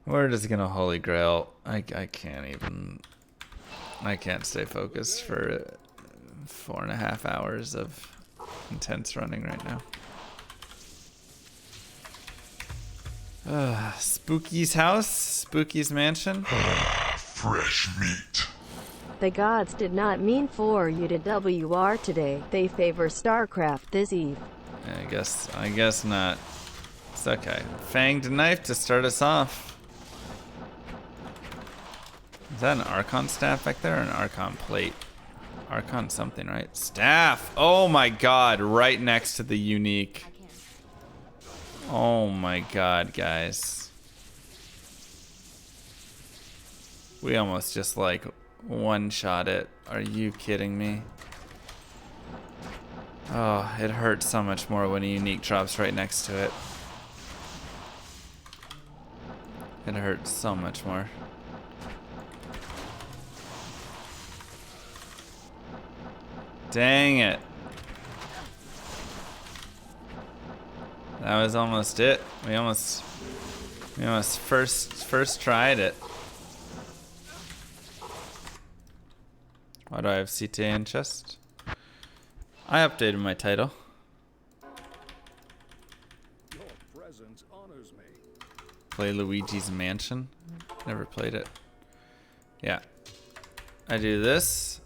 We're just gonna Holy Grail. I can't even. I can't stay focused for 4.5 hours of intense running right now. Spooky's house? Spooky's mansion? Fresh meat. The gods did not mean for you to WR today. They favor Starcraft this eve. I guess not. It's okay. Fanged knife to start us off. Is that an Archon staff back there or an Archon plate? Archon something, right? Staff! Oh my god, right next to the unique. Oh my god, guys. We almost just like one-shot it. Are you kidding me? Oh, it hurts so much more when a unique drops right next to it. It hurts so much more. Dang it. That was almost it. We almost first tried it. Why do I have CTA in chest? I updated my title. Your presence honors me. Play Luigi's Mansion. Never played it. Yeah. I do this,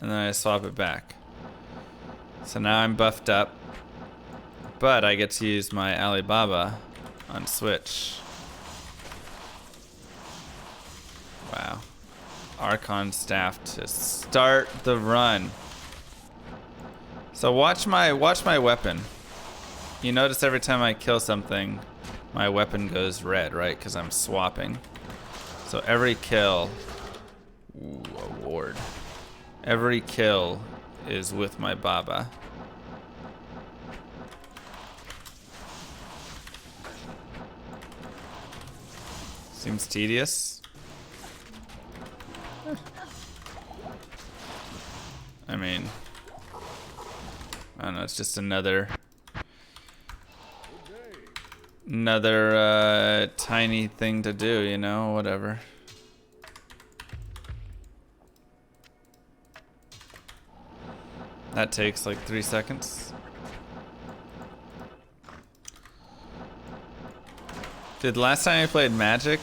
and then I swap it back. So now I'm buffed up, but I get to use my Alibaba on Switch. Wow. Archon staff to start the run. So watch my weapon. You notice every time I kill something, my weapon goes red, right? Because I'm swapping. So every kill, ooh, award. Every kill is with my Baba. Seems tedious. I mean, I don't know, it's just another tiny thing to do, you know, whatever. That takes like 3 seconds. Dude, last time I played Magic,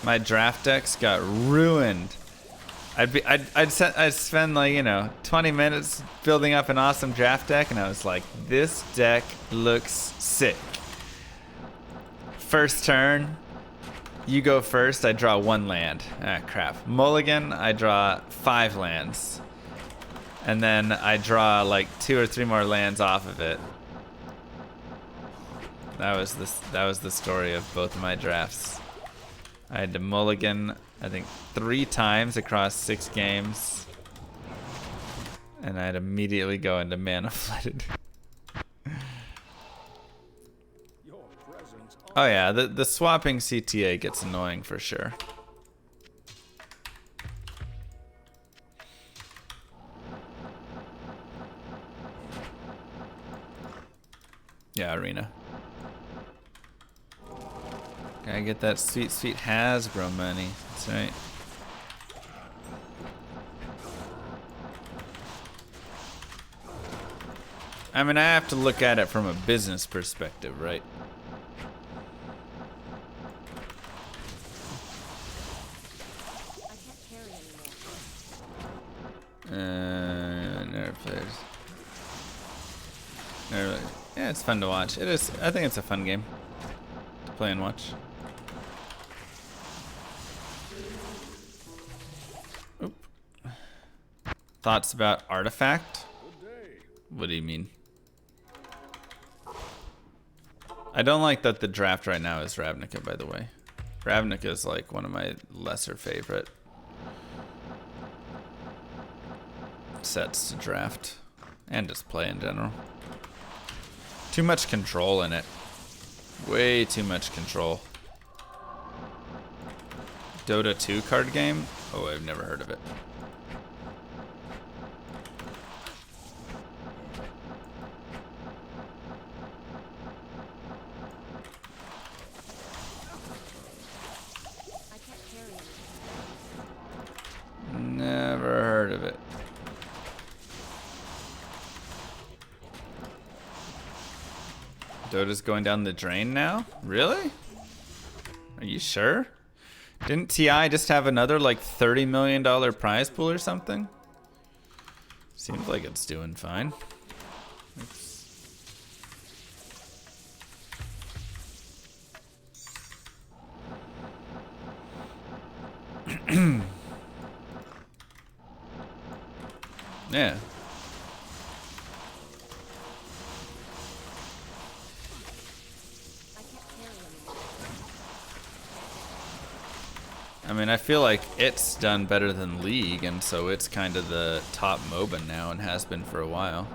my draft decks got ruined. I'd spend like, you know, 20 minutes building up an awesome draft deck, and I was like, this deck looks sick. First turn, you go first, I draw 1 land. Ah, crap. Mulligan, I draw 5 lands. And then I draw like 2 or 3 more lands off of it. That was the story of both of my drafts. I had to mulligan, I think 3 times across 6 games. And I'd immediately go into mana flooded. Oh yeah, the swapping CTA gets annoying for sure. Yeah, arena. Gotta get that sweet, sweet Hasbro money. That's right. I mean, I have to look at it from a business perspective, right? Never played. Never really. Yeah, it's fun to watch. It is. I think it's a fun game to play and watch. Oop. Thoughts about Artifact? What do you mean? I don't like that the draft right now is Ravnica, by the way. Ravnica is like one of my lesser favorite sets to draft and just play in general. Too much control in it. Way too much control. Dota 2 card game? Oh, I've never heard of it. Dota's going down the drain now? Really? Are you sure? Didn't TI just have another like $30 million prize pool or something? Seems like it's doing fine. Yeah. I mean, I feel like it's done better than League, and so it's kind of the top MOBA now and has been for a while.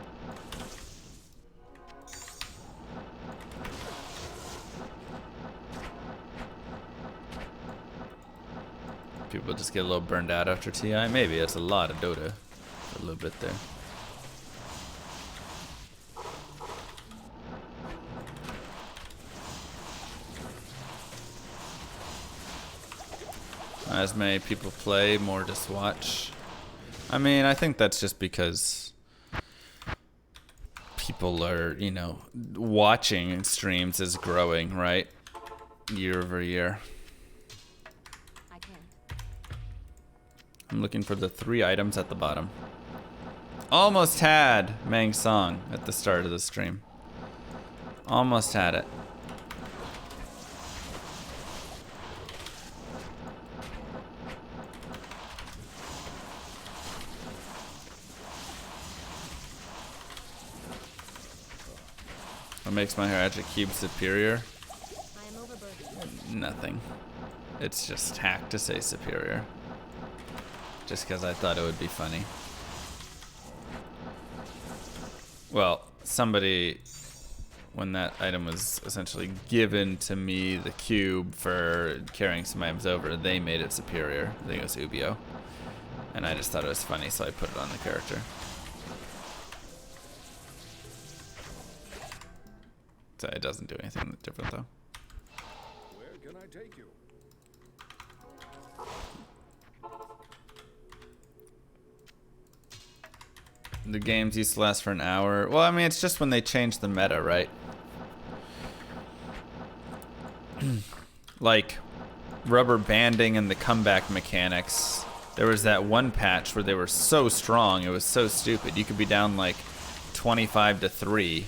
People just get a little burned out after TI. Maybe it's a lot of Dota. A little bit there. As many people play, more just watch. I mean, I think that's just because people are, you know, watching streams is growing, right? Year over year. I'm looking for the 3 items at the bottom. Almost had Mang's song at the start of the stream. Almost had it. What makes my Haragic Cube superior? Nothing. It's just hack to say superior. Just because I thought it would be funny. Well, somebody, when that item was essentially given to me, the cube, for carrying some items over, they made it superior. I think it was Ubio. And I just thought it was funny, so I put it on the character. So it doesn't do anything different, though. Where can I take you? The games used to last for an hour. Well, I mean, it's just when they changed the meta, right? Like, rubber banding and the comeback mechanics. There was that one patch where they were so strong, it was so stupid. You could be down like 25-3.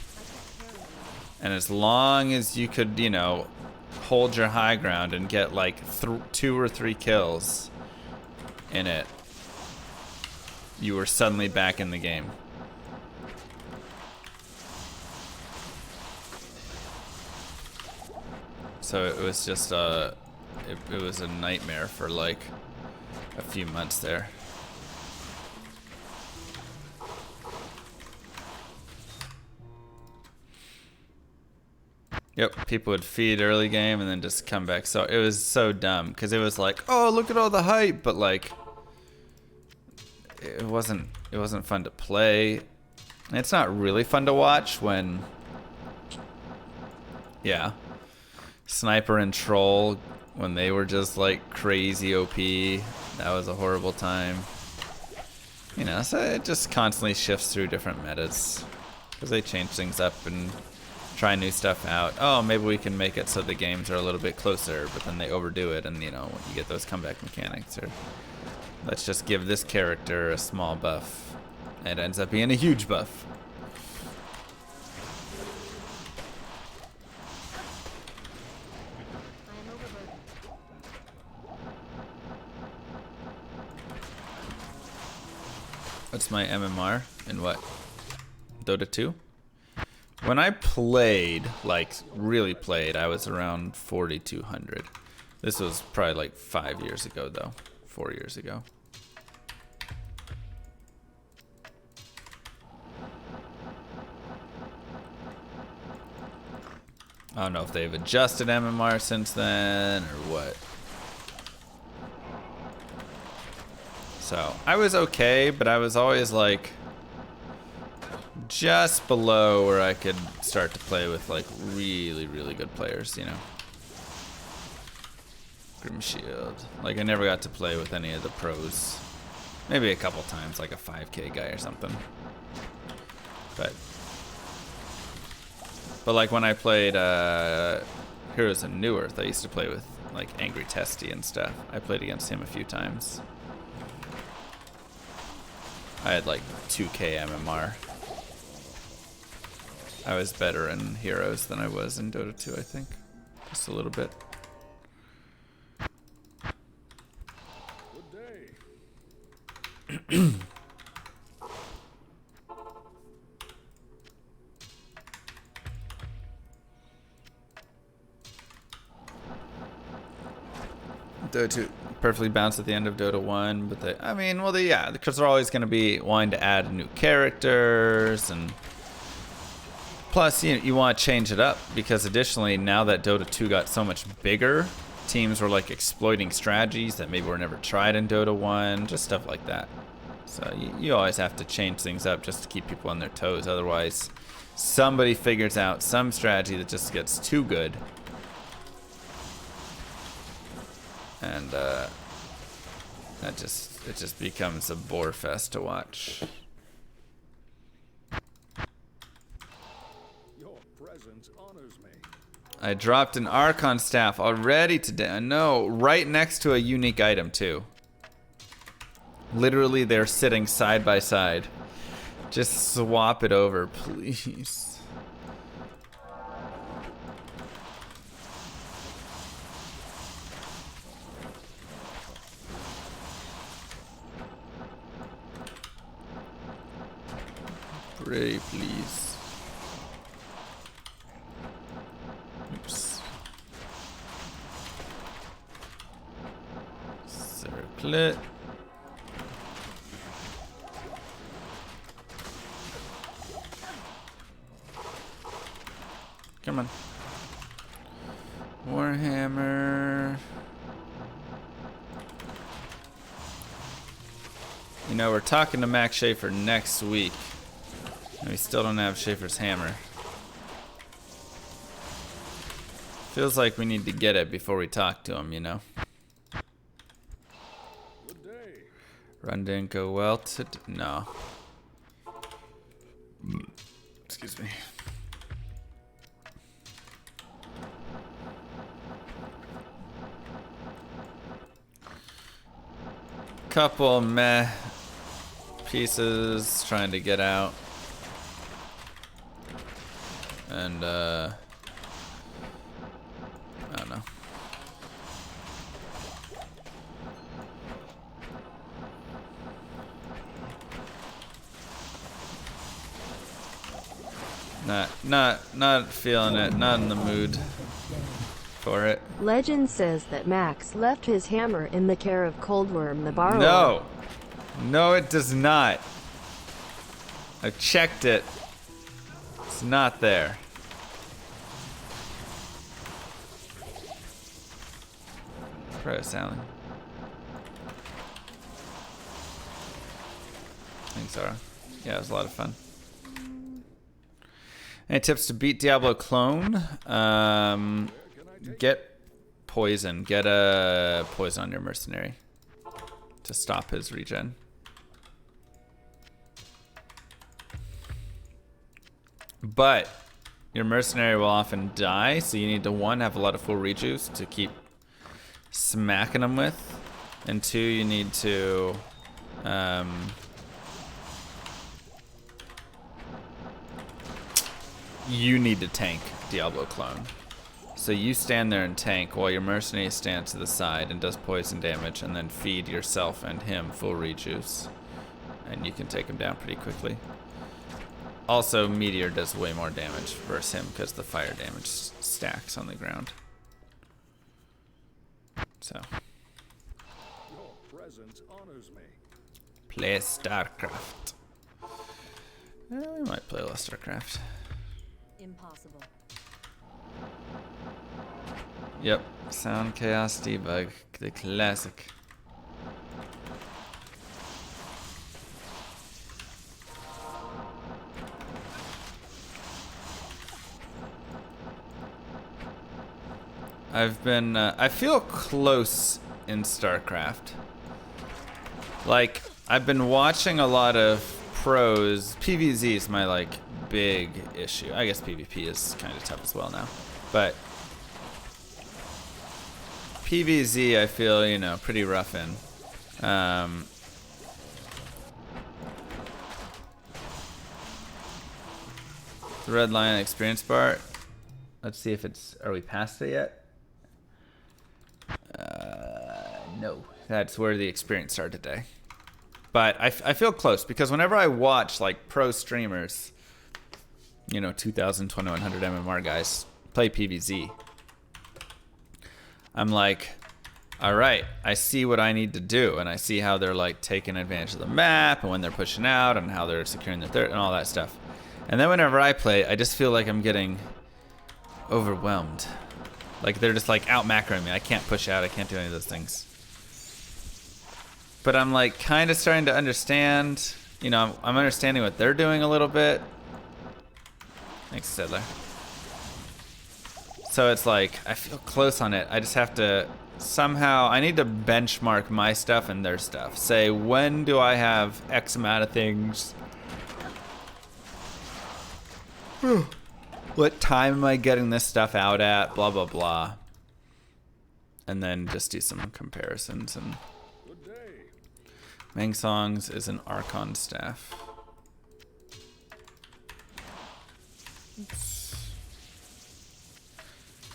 And as long as you could, you know, hold your high ground and get like 2 or 3 kills in it, you were suddenly back in the game. So it was just it was a nightmare for like a few months there. Yep, people would feed early game and then just come back. So it was so dumb because it was like, oh, look at all the hype, but like it wasn't fun to play. And it's not really fun to watch when, yeah, Sniper and Troll, when they were just like crazy OP. That was a horrible time. You know, so it just constantly shifts through different metas because they change things up and try new stuff out. Oh, maybe we can make it so the games are a little bit closer, but then they overdo it, and you know, when you get those comeback mechanics, or let's just give this character a small buff. It ends up being a huge buff. What's my MMR in what? Dota 2? When I played, like really played, I was around 4,200. This was probably like 5 years ago though, 4 years ago. I don't know if they've adjusted MMR since then or what. So I was okay, but I was always like just below where I could start to play with like really, really good players, you know. Grim Shield. Like I never got to play with any of the pros. Maybe a couple times, like a 5K guy or something. But But like when I played Heroes of New Earth, I used to play with like Angry Testy and stuff. I played against him a few times. I had like 2k MMR. I was better in Heroes than I was in Dota 2, I think. Just a little bit. Good day. Dota 2 perfectly balanced at the end of Dota 1, but they, I mean, well, they, yeah, because they're always going to be wanting to add new characters, and plus you want to change it up, because additionally, now that Dota 2 got so much bigger, teams were like exploiting strategies that maybe were never tried in Dota 1, just stuff like that. So you always have to change things up just to keep people on their toes, otherwise somebody figures out some strategy that just gets too good. And it just becomes a bore fest to watch. Your presence honors me. I dropped an Archon staff already today. I know, right next to a unique item too. Literally, they're sitting side by side. Just swap it over, please. Pray, please. Oops. Circlet. Come on. Warhammer. You know, we're talking to Max Schaefer next week. And we still don't have Schaefer's hammer. Feels like we need to get it before we talk to him, you know? Good day. Run didn't go well today. No. Excuse me. Couple meh pieces trying to get out. And I don't know. Not feeling it, not in the mood for it. Legend says that Max left his hammer in the care of Coldworm the Borrower. No. No, it does not. I've checked it. It's not there. Pro Sally. Thanks, Zara. Yeah, it was a lot of fun. Any tips to beat Diablo clone? Get poison. Get a poison on your mercenary to stop his regen. But your mercenary will often die, so you need to, one, have a lot of full rejuice to keep smacking them with, and two, you need to you need to tank Diablo clone. So you stand there and tank while your mercenary stands to the side and does poison damage, and then feed yourself and him full rejuice, and you can take him down pretty quickly. Also, Meteor does way more damage versus him because the fire damage stacks on the ground. So, Your presence honors me. play Starcraft. We might play a little Starcraft. Impossible. Yep, Sound Chaos Debug, the classic. I've been, I feel close in Starcraft. Like, I've been watching a lot of pros, PvZ is my like big issue. I guess PvP is kind of tough as well now, but PvZ I feel, you know, pretty rough in. The red line experience bar. Let's see if it's. Are we past it yet? No. That's where the experience started today. But I feel close because whenever I watch like pro streamers, you know, 2,000, 2,100 MMR guys play PvZ, I'm like, all right, I see what I need to do, and I see how they're like taking advantage of the map and when they're pushing out and how they're securing their third and all that stuff. And then whenever I play, I just feel like I'm getting overwhelmed. Like they're just like out macroing me. I can't push out. I can't do any of those things. But I'm like kind of starting to understand. You know, I'm understanding what they're doing a little bit. Thanks, Sedler. So it's like I feel close on it. I just have to somehow. I need to benchmark my stuff and their stuff. Say when do I have X amount of things. What time am I getting this stuff out at? Blah, blah, blah. And then just do some comparisons. And Good day. Mang Songs is an Archon staff.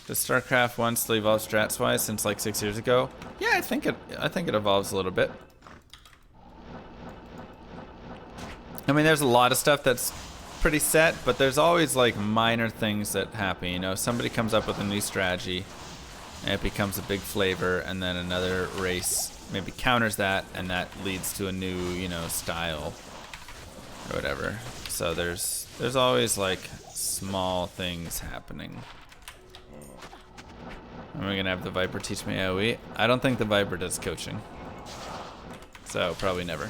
Does Starcraft 1 still evolve strats-wise since like 6 years ago? Yeah, I think it evolves a little bit. I mean, there's a lot of stuff that's pretty set, but there's always like minor things that happen. You know, somebody comes up with a new strategy and it becomes a big flavor, and then another race maybe counters that, and that leads to a new, you know, style or whatever. So there's always like small things happening. Am I gonna have the Viper teach me AoE? I don't think the Viper does coaching, so probably never.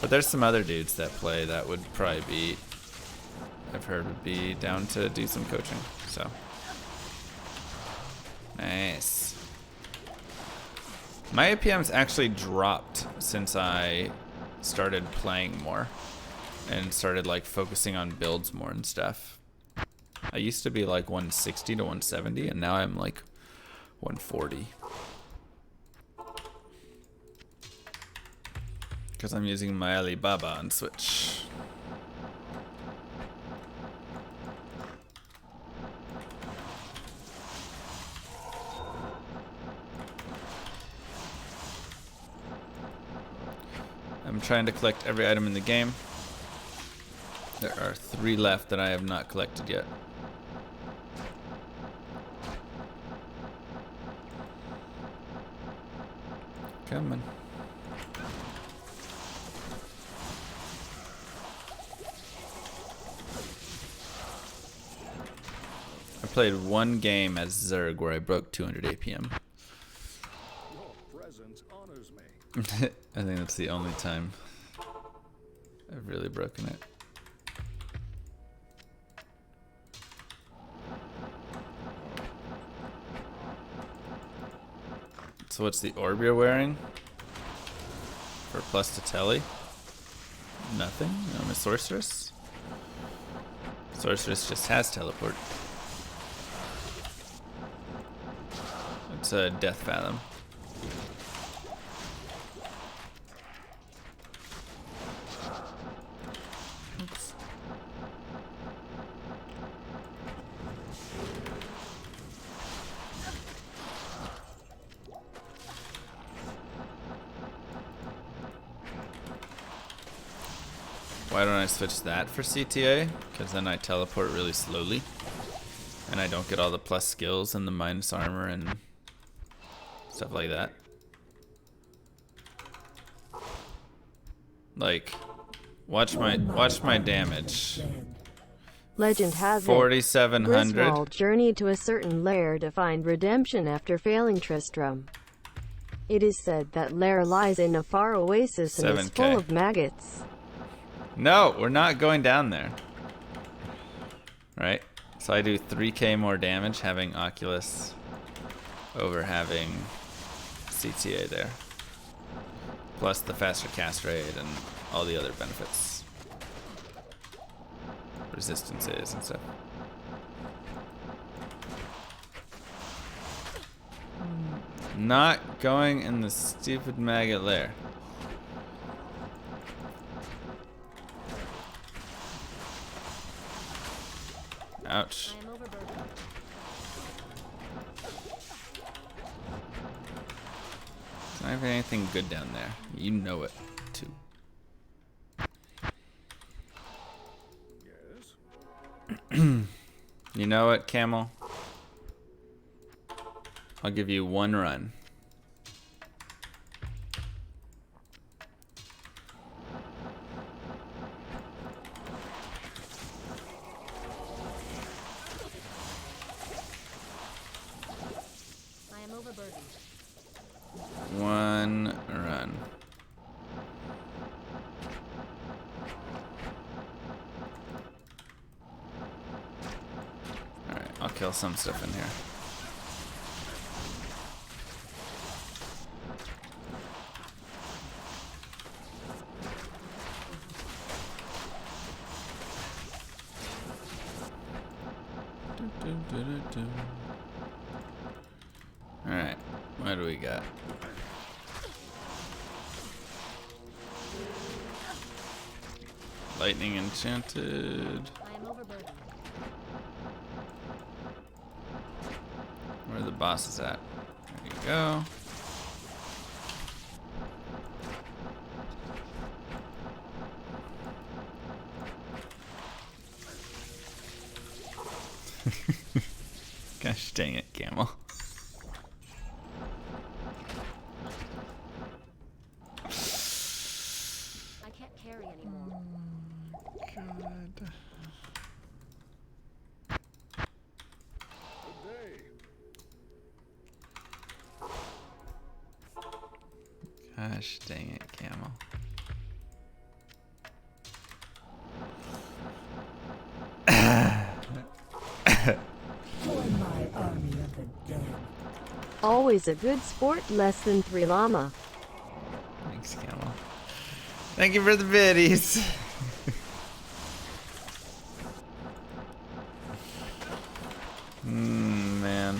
But there's some other dudes that play that would probably be, I've heard, would be down to do some coaching. So nice. My APM's actually dropped since I started playing more and started like focusing on builds more and stuff. I used to be like 160 to 170, and now I'm like 140. Because I'm using my Alibaba on Switch. I'm trying to collect every item in the game. There are 3 left that I have not collected yet. Come on. I played one game as Zerg where I broke 200 APM. Your presence honors me. I think that's the only time I've really broken it. So what's the orb you're wearing? For plus to telly? Nothing? I'm a sorceress? Sorceress just has teleport. It's a death fathom. Oops. Why don't I switch that for CTA? Because then I teleport really slowly. And I don't get all the plus skills and the minus armor and stuff like that. Like, watch my damage. Legend has it. 4,700. Griswold journeyed to a certain lair to find redemption after failing Tristram. It is said that lair lies in a far oasis and is 7K. full of maggots. No, we're not going down there. Right? So I do 3k more damage having Oculus over having CTA there. Plus the faster cast rate and all the other benefits. resistance is and stuff. Not going in the stupid maggot lair. Ouch. I am overburdened. There's not even anything good down there. You know it, too. Yes. You know it, Camel? I'll give you one run. I am overburdened. One run. Alright, I'll kill some stuff in here. Alright, what do we got? Lightning enchanted. I am overburdened. Where are the bosses at? There you go. Gosh dang it, Camel. I can't carry anymore. God. Good day. Gosh dang it, Camel. Always a good sport, less than 3 llama. Thanks, Camel. Thank you for the biddies. Man.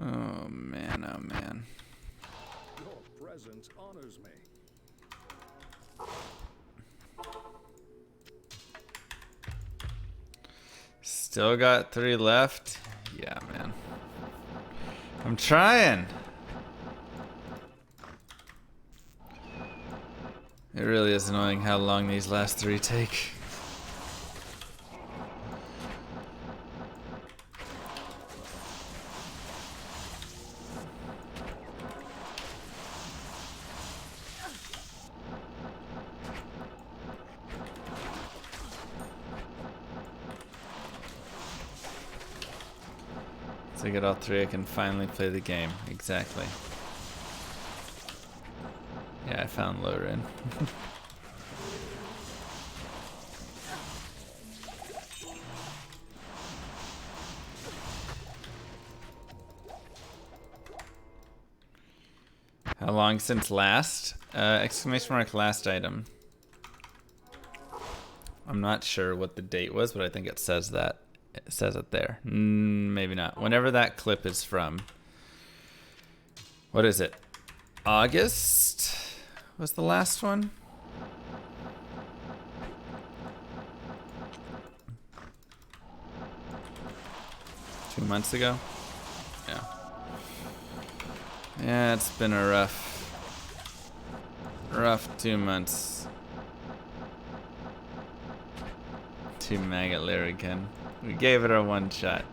Oh man, oh man. Your presence honors me. Still got 3 left. Yeah, man. I'm trying. It really is annoying how long these last 3 take. So I get all 3, I can finally play the game. Exactly. Yeah, I found Lorin. How long since last? Exclamation mark last item. I'm not sure what the date was, but I think it says that. It says it there. Maybe not. Whenever that clip is from. What is it? August was the last one? Two months ago? Yeah. Yeah, it's been a rough 2 months. To Maggot Lair again. We gave it our one shot.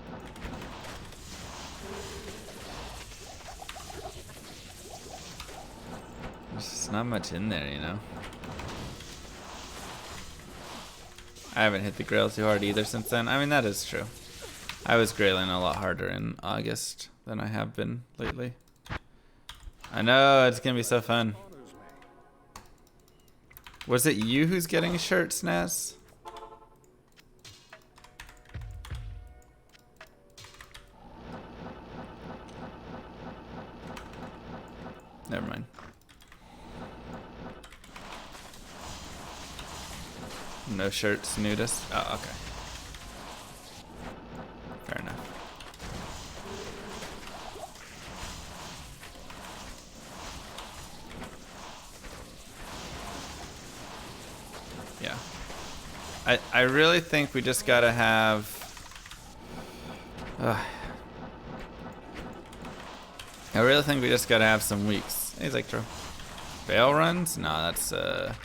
There's just not much in there, you know? I haven't hit the Grail too hard either since then. I mean, that is true. I was grailing a lot harder in August. than I have been lately. I know, it's gonna be so fun. honors me. Was it you who's getting shirts, Naz? Never mind. No shirts, nudist. Oh, okay. Fair enough. Yeah. I really think we just gotta have. I really think we just gotta have some weeks. Hey, Zectro. Bail runs? No, that's I'm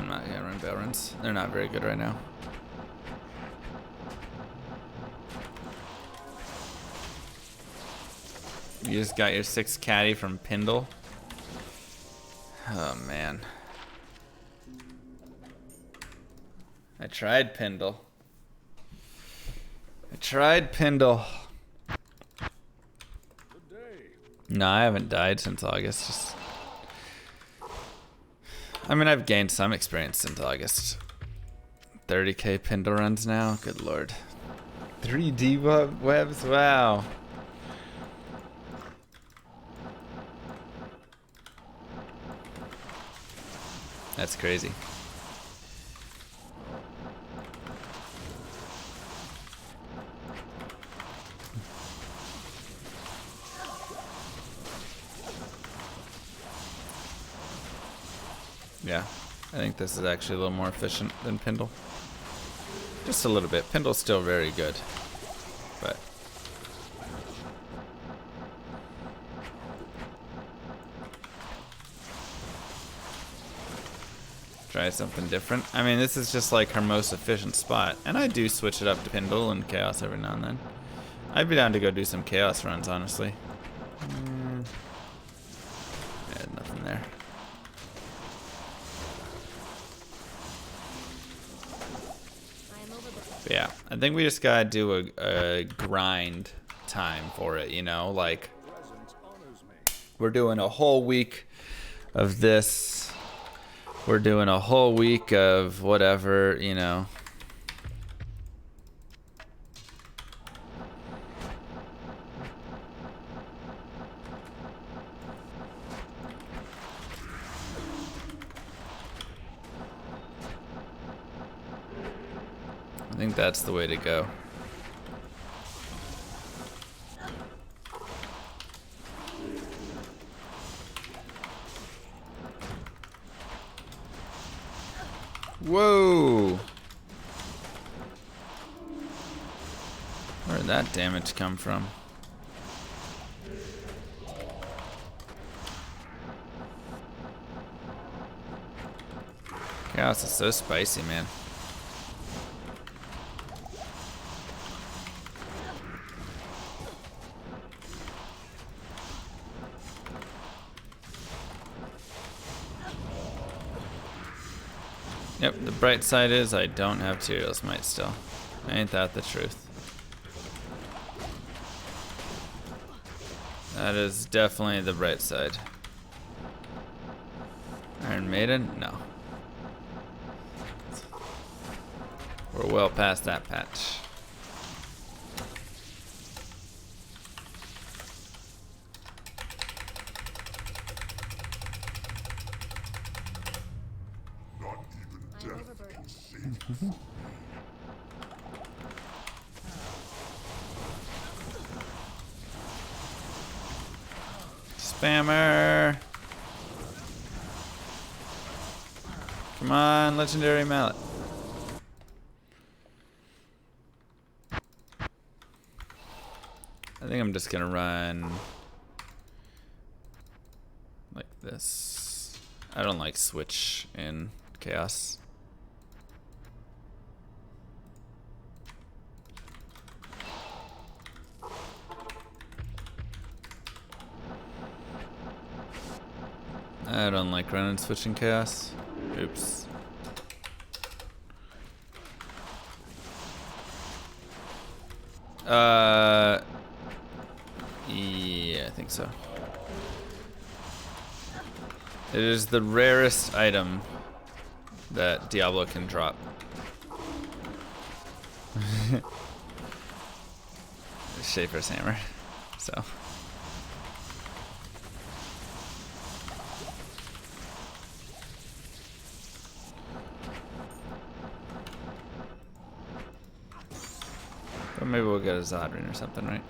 not gonna run bail runs. They're not very good right now. You just got your 6 caddy from Pindle. Oh man. I tried Pindle. Good day. No, I haven't died since August. I mean, I've gained some experience since August. 30k Pindle runs now. Good lord. 3D webs. Wow. That's crazy. Yeah, I think this is actually a little more efficient than Pindle. Just a little bit. Pindle's still very good, but try something different. I mean, this is just like her most efficient spot, and I do switch it up to Pindle and Chaos every now and then. I'd be down to go do some Chaos runs, honestly. Yeah, nothing there. I am overbooked. But yeah, I think we just gotta do a grind time for it, you know? Like, Presence honors me. we're doing a whole week of this. We're doing a whole week of whatever, you know. I think that's the way to go. Whoa! Where did that damage come from? Chaos is so spicy, man. Yep, the bright side is I don't have Tyriel's Might still. Ain't that the truth? That is definitely the bright side. Iron Maiden? No. We're well past that patch. I am overburdened. Spammer! Come on, legendary mallet. I think I'm just gonna run like this. I don't like switch in Chaos. I don't like running switch in Chaos. Oops. Yeah, I think so. It is the rarest item that Diablo can drop. Shaper's hammer. So. But maybe we'll get a Zodrin or something, right?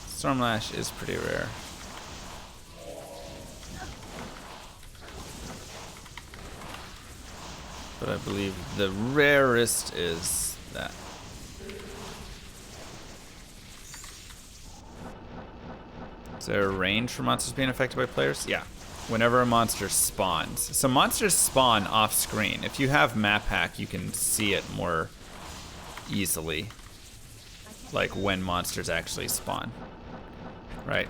Stormlash is pretty rare. But I believe the rarest is that. Is there a range for monsters being affected by players? Yeah. Whenever a monster spawns. So monsters spawn off screen. If you have map hack, you can see it more easily. Like when monsters actually spawn. Right?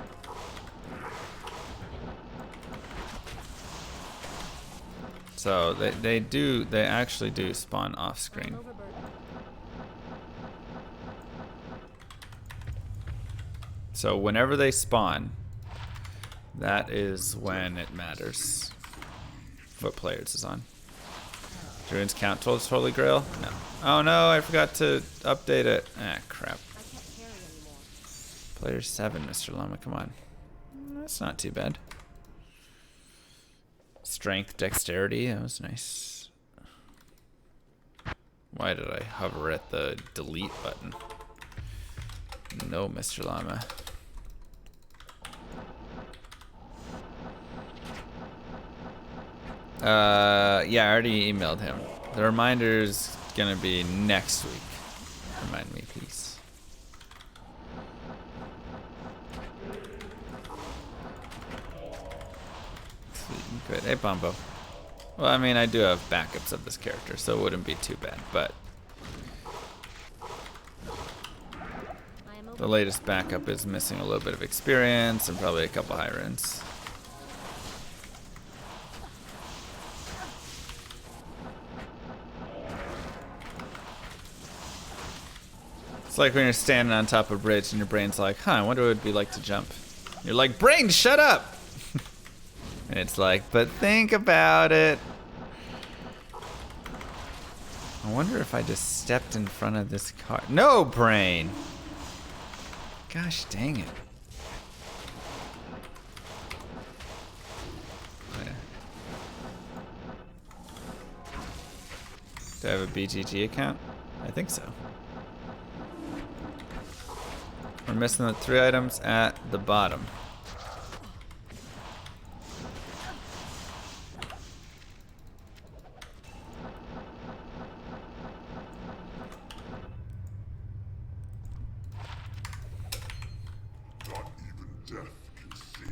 So they actually do spawn off screen. So whenever they spawn, that is when it matters what players is on. Druids count towards Holy Grail? No. Oh no, I forgot to update it. Ah, crap. Player 7, Mr. Llama, come on. That's not too bad. Strength, dexterity, that was nice. Why did I hover at the delete button? No, Mr. Llama. Yeah, I already emailed him. The reminder's gonna be next week. Remind me, please. Sweet and good. Hey, Bombo. Well, I mean, I do have backups of this character, so it wouldn't be too bad, but the latest backup is missing a little bit of experience and probably a couple high runes. It's like when you're standing on top of a bridge and your brain's like, huh, I wonder what it'd be like to jump. You're like, brain, shut up! And it's like, but think about it. I wonder if I just stepped in front of this car. No, brain! Gosh dang it. Do I have a BGG account? I think so. We're missing the 3 items at the bottom.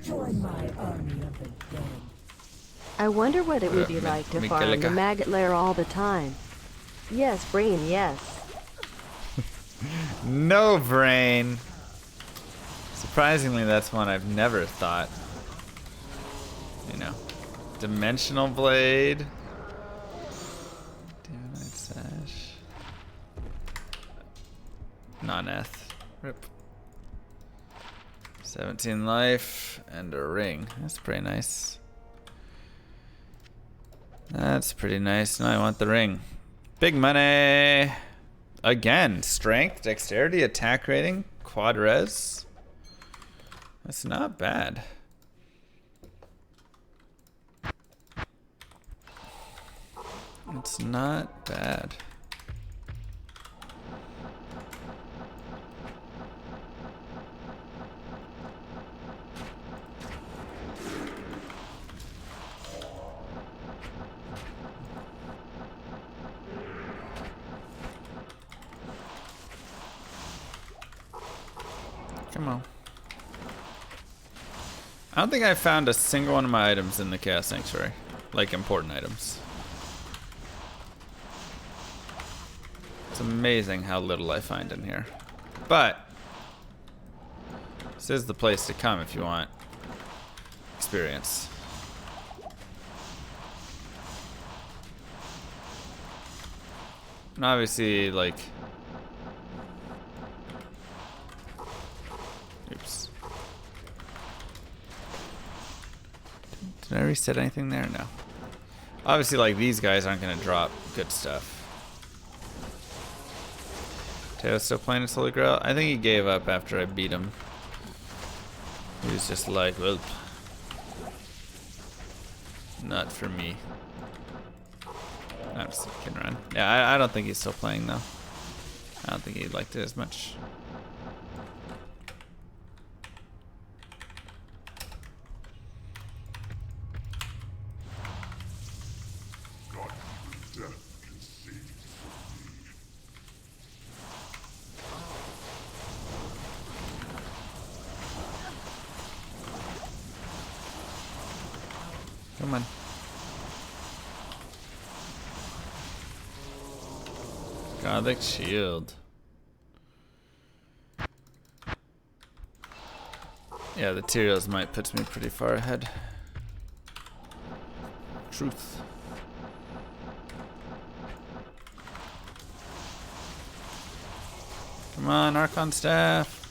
Join my army of the dead. I wonder what it would be like to farm the maggot lair all the time. Yes, brain, yes. No, brain. Surprisingly, that's one I've never thought. You know, dimensional blade. Divinite sash. Non-eth. Rip. 17 life and a ring. That's pretty nice. That's pretty nice. Now I want the ring. Big money. Again, strength, dexterity, attack rating, quad res. That's not bad. It's not bad. Come on. I don't think I found a single one of my items in the Chaos Sanctuary. Like important items. It's amazing how little I find in here. But this is the place to come if you want experience. And obviously, like... Oops. Did I reset anything there? No. Obviously, like, these guys aren't going to drop good stuff. Taylor's still playing his Holy Grail? I think he gave up after I beat him. He was just like, well, not for me. I'm just kidding around. Yeah, I don't think he's still playing though. I don't think he liked it as much. Come on. Gothic shield. Yeah, the Tyraels might put me pretty far ahead. Truth. Come on, Archon staff.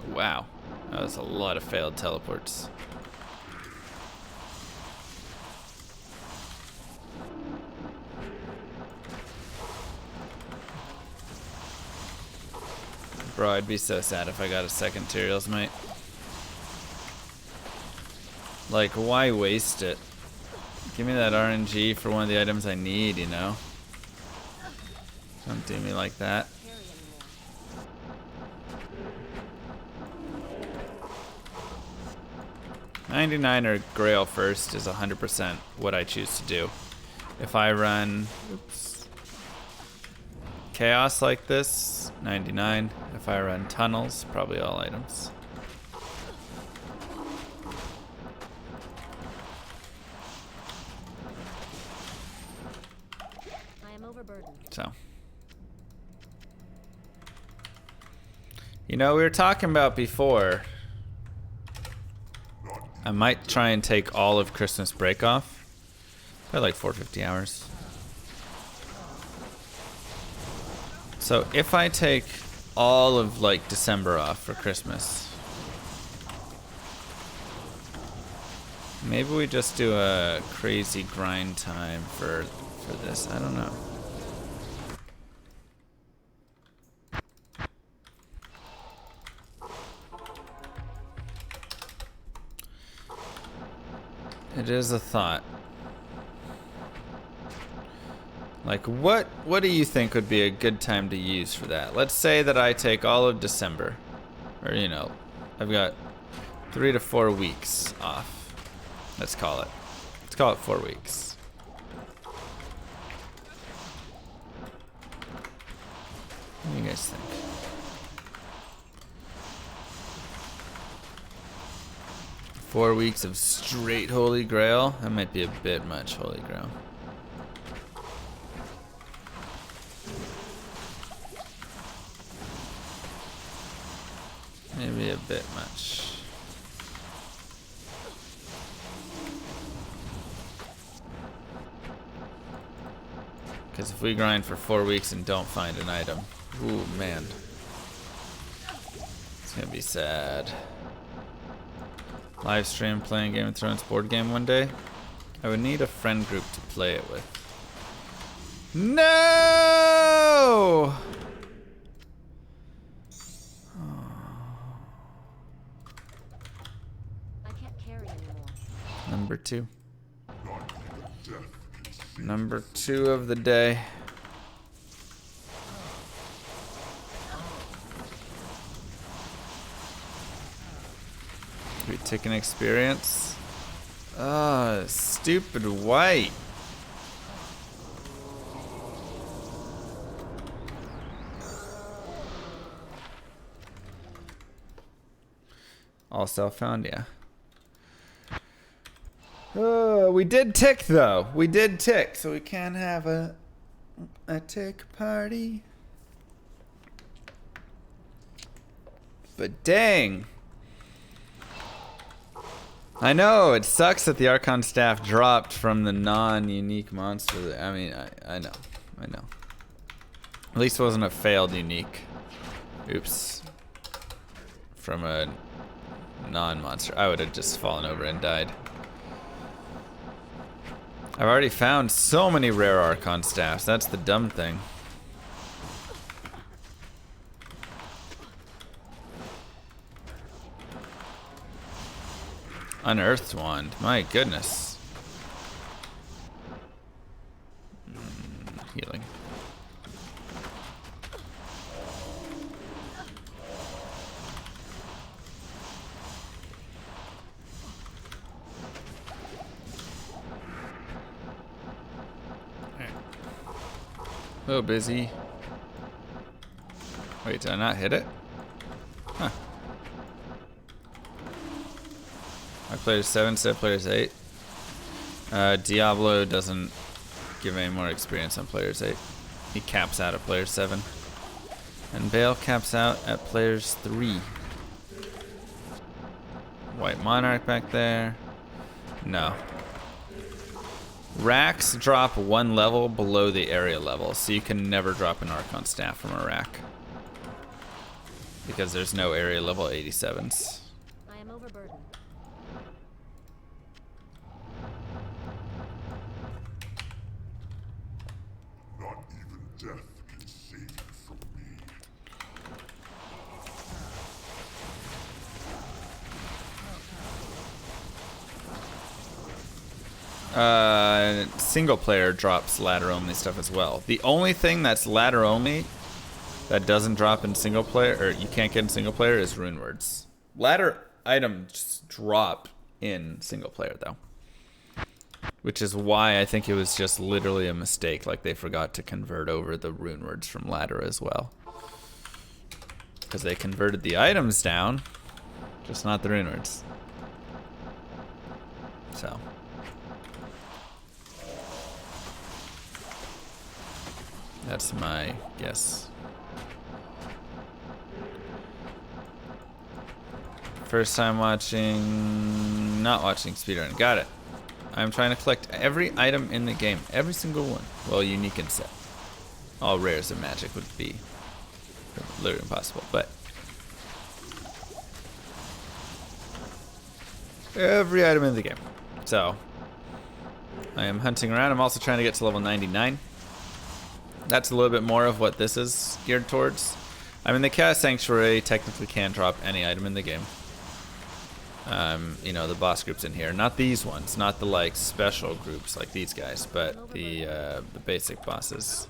Wow. That was a lot of failed teleports. Bro, I'd be so sad if I got a second Tyraels, mate. Like, why waste it? Give me that RNG for one of the items I need, you know? Don't do me like that. $99 or Grail first is 100% what I choose to do. If I run Chaos like this, 99. If I run Tunnels, probably all items. I am overburdened. So, you know, we were talking about before, I might try and take all of Christmas break off. Probably like 450 hours. So if I take all of like December off for Christmas, maybe we just do a crazy grind time for this. I don't know. It is a thought. Like, what do you think would be a good time to use for that? Let's say that I take all of December. Or, you know, I've got 3 to 4 weeks off. Let's call it. Let's call it 4 weeks. What do you guys think? Four weeks of straight Holy Grail? That might be a bit much Holy Grail. Maybe a bit much. Because if we grind for 4 weeks and don't find an item, ooh, man. It's gonna be sad. Live stream playing Game of Thrones board game one day. I would need a friend group to play it with. No! I can't carry anymore. Number 2. Number 2 of the day. We take an experience. Ah, stupid white. All self-found, yeah. We did tick though. We did tick, so we can have a tick party. But dang. I know, it sucks that the Archon staff dropped from the non-unique monster. I mean, I know. At least it wasn't a failed unique. Oops. From a non-monster. I would have just fallen over and died. I've already found so many rare Archon staffs. That's the dumb thing. Unearthed wand. My goodness. Healing. Oh, busy. Wait, did I not hit it? Huh. I played 7 instead of players 8. Diablo doesn't give any more experience on players 8. He caps out at players 7. And Bale caps out at players 3. White Monarch back there. No. Racks drop 1 level below the area level, so you can never drop an Archon staff from a rack. Because there's no area level 87s. I am overburdened. Not even death can save you from me. Single player drops ladder only stuff as well. The only thing that's ladder only that doesn't drop in single player, or you can't get in single player, is rune words. Ladder items drop in single player though, which is why I think it was just literally a mistake. Like they forgot to convert over the rune words from ladder as well, because they converted the items down, just not the rune words. So. That's my guess. First time watching, not watching speedrun. Got it. I'm trying to collect every item in the game, every single one. Well, unique and set. All rares and magic would be literally impossible, but every item in the game. So I am hunting around. I'm also trying to get to level 99. That's a little bit more of what this is geared towards. I mean, the Chaos Sanctuary technically can drop any item in the game. You know, the boss groups in here. Not these ones. Not the, like, special groups like these guys. But the basic bosses.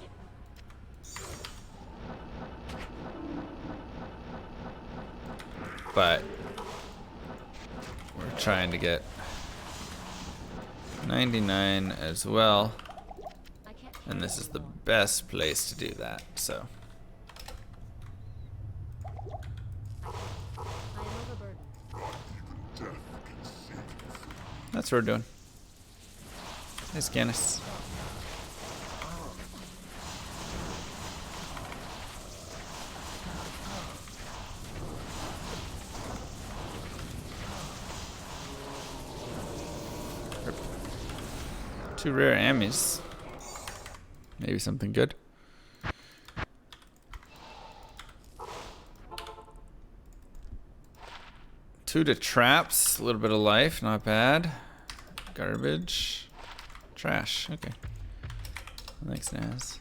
But we're trying to get 99 as well. And this is the best place to do that, so. I am overburdened. That's what we're doing. Hey, Scannis. Two rare ammies. Maybe something good. Two to traps, a little bit of life, not bad. Garbage. Trash, okay. Thanks, Naz.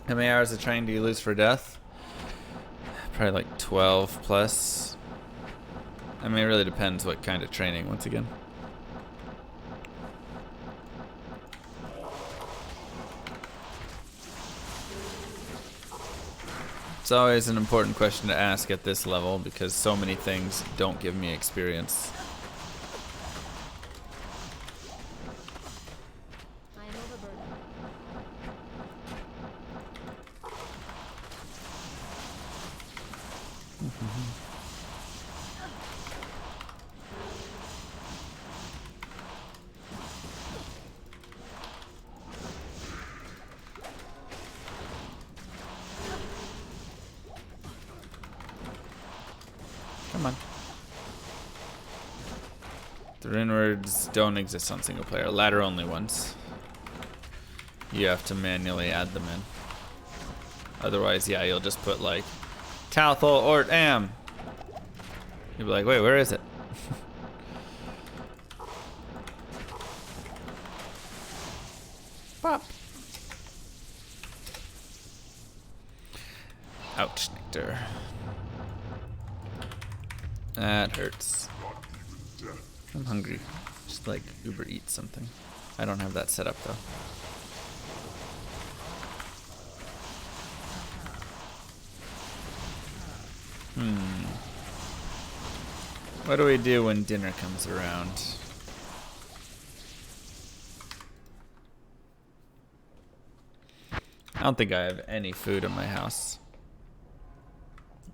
How many hours of training do you lose for death? Probably like 12 plus. I mean, it really depends what kind of training, once again. It's always an important question to ask at this level because so many things don't give me experience. I am overburdened. Come on. The runewords don't exist on single player. Ladder only ones. You have to manually add them in. Otherwise, yeah, you'll just put like Talthol Ort Am. You'll be like, wait, where is it? Pop. Ouch, Nectar. That hurts. I'm hungry. Just like Uber Eats something. I don't have that set up though. What do we do when dinner comes around? I don't think I have any food in my house.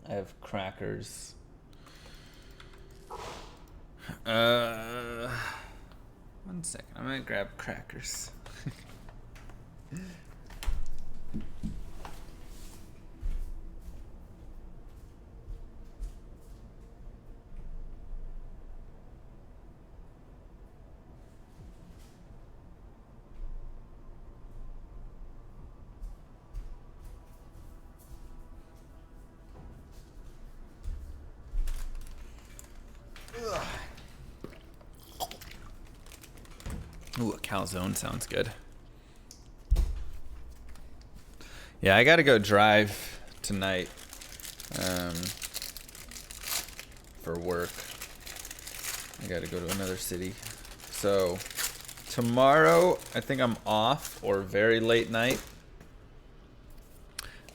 I have crackers. One second. I'm gonna grab crackers. Ooh, a calzone sounds good. Yeah, I gotta go drive tonight for work. I gotta go to another city. So tomorrow, I think I'm off or very late night.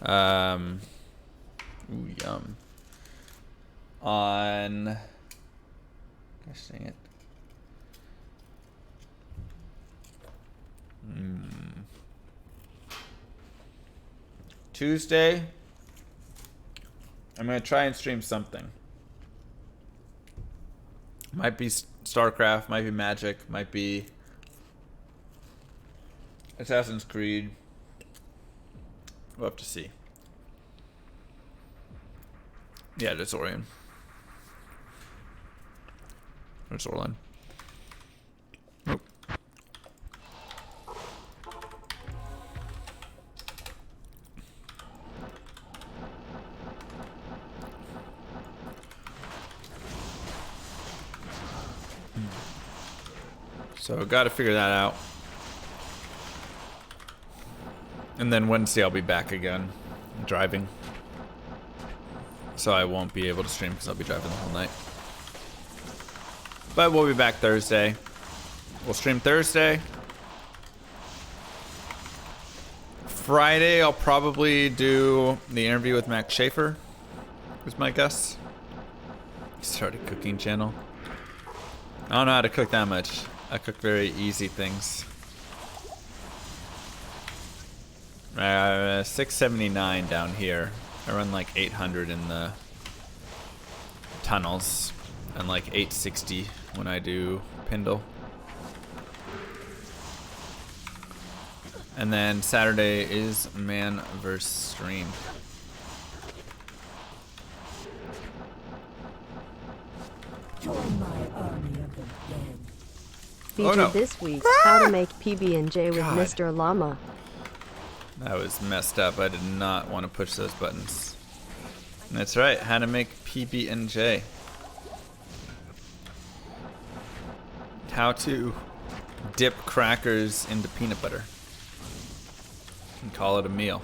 Ooh, yum. On, gosh dang it. Tuesday, I'm gonna try and stream something. Might be Starcraft, might be Magic, might be Assassin's Creed. We'll have to see. Yeah, it's Orion. It's Orlan. Nope. So got to figure that out. And then Wednesday I'll be back again, driving. So I won't be able to stream because I'll be driving the whole night. But we'll be back Thursday. We'll stream Thursday. Friday I'll probably do the interview with Max Schaefer, is my guess. Start a cooking channel. I don't know how to cook that much. I cook very easy things. 679 down here. I run like 800 in the tunnels and like 860 when I do Pindle. And then Saturday is man vs stream. Join my army of the dead. Featured no. this week, how to make PB&J with God. Mr. Llama. That was messed up. I did not want to push those buttons. That's right, how to make PB&J. How to dip crackers into peanut butter and call it a meal.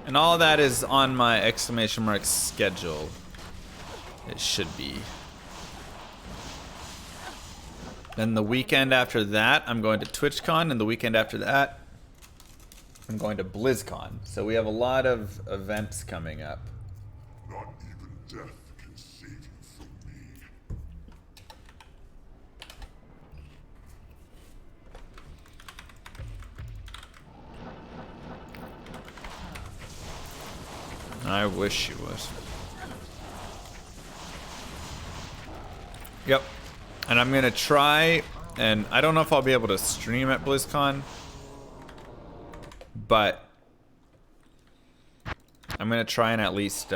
And all that is on my exclamation mark schedule. It should be. Then the weekend after that, I'm going to TwitchCon, and the weekend after that, I'm going to Blizzcon. So we have a lot of events coming up. Not even death can save you from me. I wish you was. Yep. And I'm gonna try, and I don't know if I'll be able to stream at BlizzCon, but I'm gonna try and at least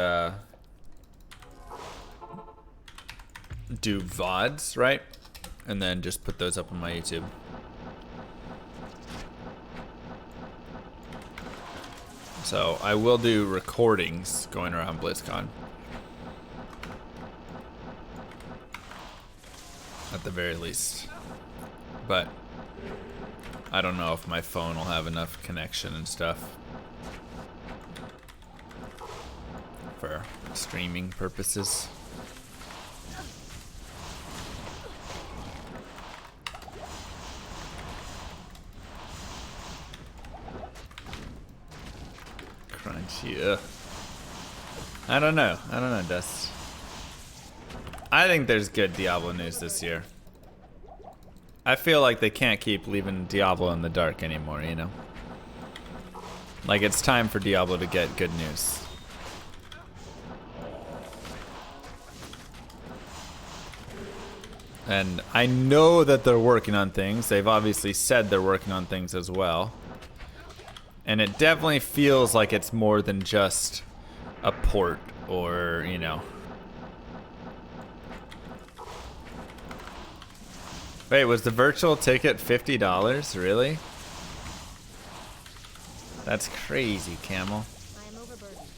do VODs, right? And then just put those up on my YouTube. So I will do recordings going around BlizzCon. At the very least. But I don't know if my phone will have enough connection and stuff for streaming purposes. Crunchy. I don't know, Dust. I think there's good Diablo news this year. I feel like they can't keep leaving Diablo in the dark anymore, you know? Like, it's time for Diablo to get good news. And I know that they're working on things. They've obviously said they're working on things as well. And it definitely feels like it's more than just a port or, you know. Wait, was the virtual ticket $50? Really? That's crazy, Camel. I am overburdened.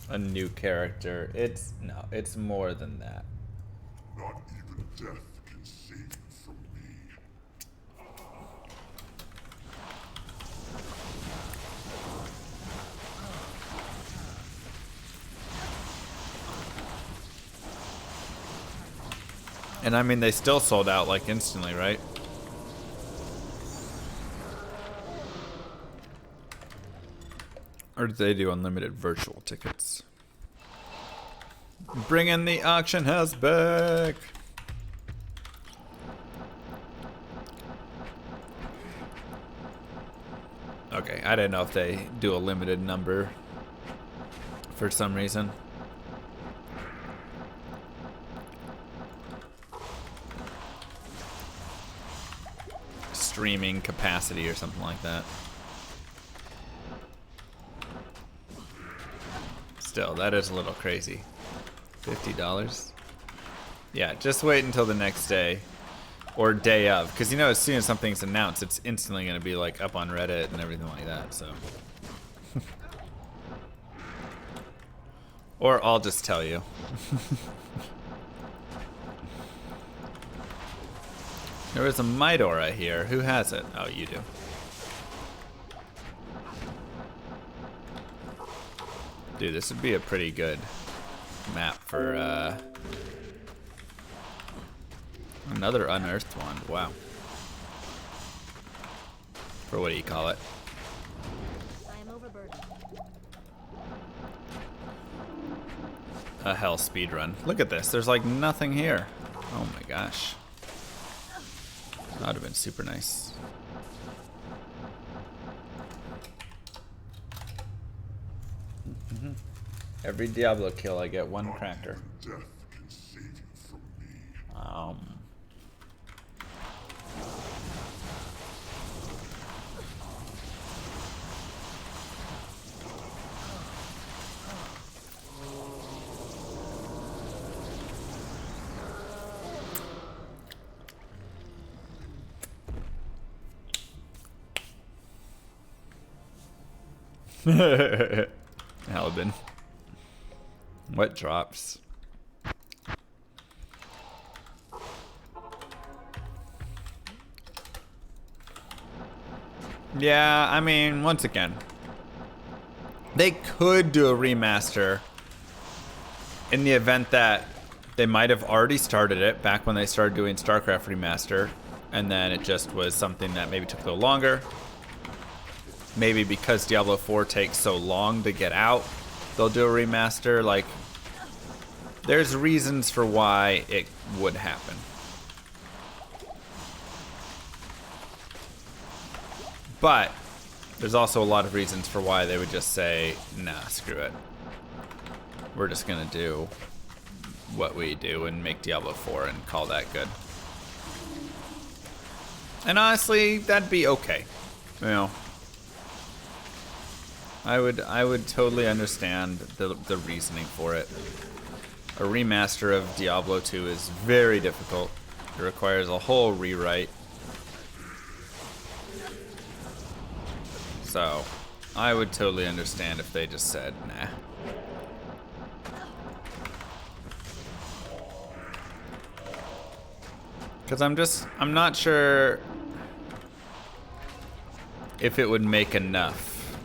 A new character. It's more than that. Not even death can save you from me. And I mean, they still sold out like instantly, right? Or did they do unlimited virtual tickets? Bring in the auction house back. Okay, I didn't know if they do a limited number for some reason. Streaming capacity or something like that. Still, that is a little crazy. $50? Yeah, just wait until the next day. Or day of. Because you know, as soon as something's announced, it's instantly going to be like up on Reddit and everything like that, so. Or I'll just tell you. There was a Midora here. Who has it? Oh, you do. Dude, this would be a pretty good map for another unearthed one. Wow. For what do you call it? I am overburdened. A hell speedrun. Look at this. There's like nothing here. Oh my gosh. That would have been super nice. Every Diablo kill, I get one cracker. Death can save you from me. Halibin. What drops? Yeah, I mean, once again, they could do a remaster in the event that they might have already started it back when they started doing Starcraft remaster, and then it just was something that maybe took a little longer. Maybe because Diablo 4 takes so long to get out, they'll do a remaster. Like, there's reasons for why it would happen. But there's also a lot of reasons for why they would just say, nah, screw it. We're just gonna do what we do and make Diablo 4 and call that good. And honestly, that'd be okay. You know, I would totally understand the reasoning for it. A remaster of Diablo 2 is very difficult. It requires a whole rewrite. So, I would totally understand if they just said, nah. Because I'm not sure if it would make enough,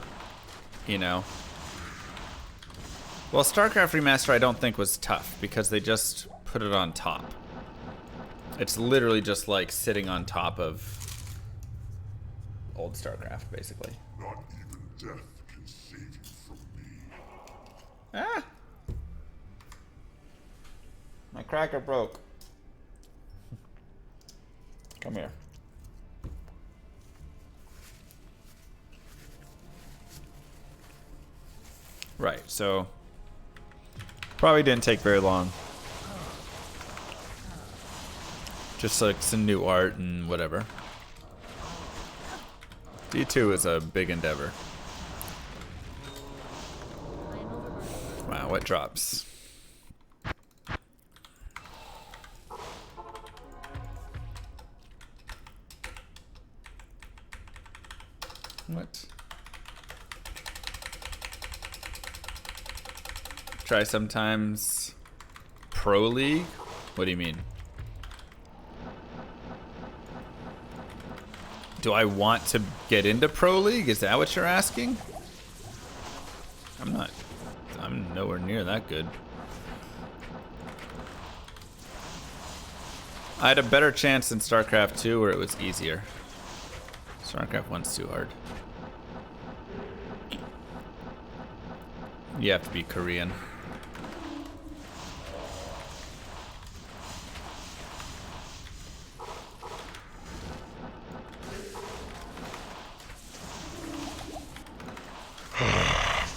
you know? Well, Starcraft Remaster I don't think was tough because they just put it on top. It's literally just like sitting on top of old Starcraft, basically. Not even death can save you from me. Ah! My cracker broke. Come here. Right, so probably didn't take very long. Just like some new art and whatever. D2 is a big endeavor. I am overburdened. Wow, what drops? What? Try sometimes Pro League? What do you mean? Do I want to get into Pro League? Is that what you're asking? I'm nowhere near that good. I had a better chance in StarCraft 2 where it was easier. StarCraft 1's too hard. You have to be Korean.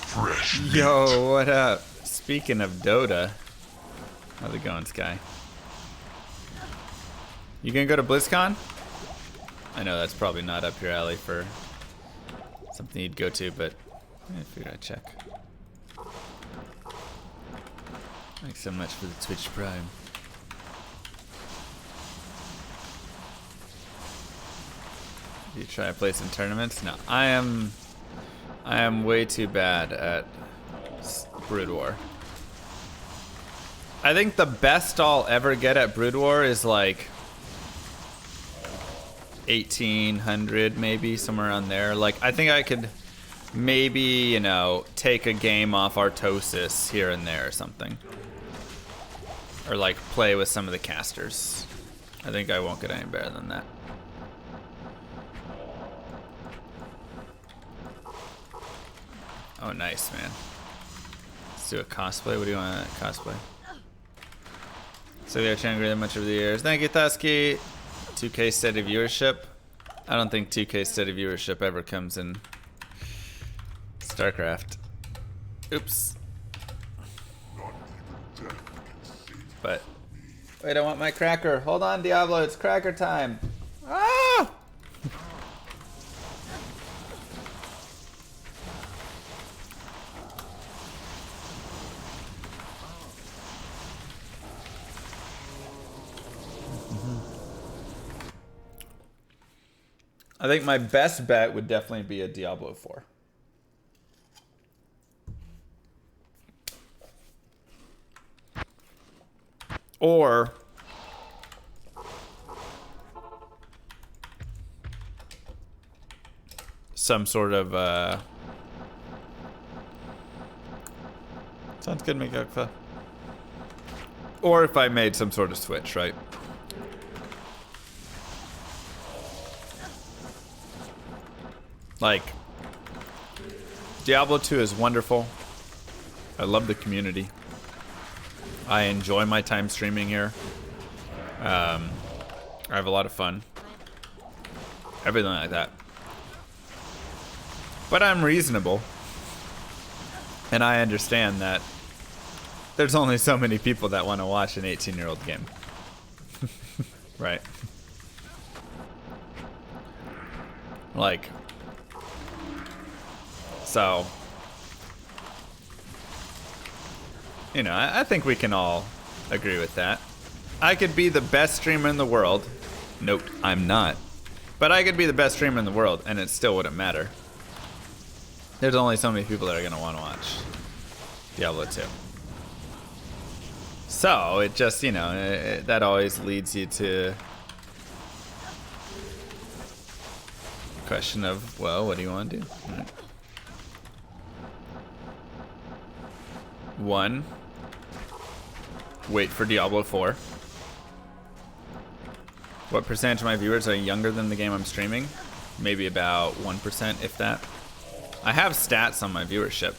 Fresh meat. Yo, what up? Speaking of Dota, how's it going, Sky? You gonna go to Blizzcon? I know that's probably not up your alley for something you'd go to, but I figured I'd check. Thanks so much for the Twitch Prime. You try to play some tournaments? No, I am way too bad at Brood War. I think the best I'll ever get at Brood War is like 1800, maybe somewhere around there. Like I think I could maybe, you know, take a game off Artosis here and there or something. Or like play with some of the casters. I think I won't get any better than that. Oh, nice, man. Let's do a cosplay. What do you want to cosplay? So we are trying really much over the years. Thank you, Thusky. 2K steady viewership. I don't think 2K steady viewership ever comes in StarCraft. Oops. But wait, I want my cracker. Hold on, Diablo. It's cracker time. Ah! I think my best bet would definitely be a Diablo 4. Or some sort of sounds good, Megakfa. Or if I made some sort of switch, right? Like, Diablo 2 is wonderful. I love the community. I enjoy my time streaming here. I have a lot of fun. Everything like that. But I'm reasonable. And I understand that there's only so many people that want to watch an 18-year-old game. Right? Like, so You know, I think we can all agree with that. I could be the best streamer in the world. Nope, I'm not. But I could be the best streamer in the world, and it still wouldn't matter. There's only so many people that are going to want to watch Diablo 2. So, it just, you know, that always leads you to the question of, well, what do you want to do? Right. One, wait for Diablo 4. What percentage of my viewers are younger than the game I'm streaming? Maybe about 1%, if that. I have stats on my viewership,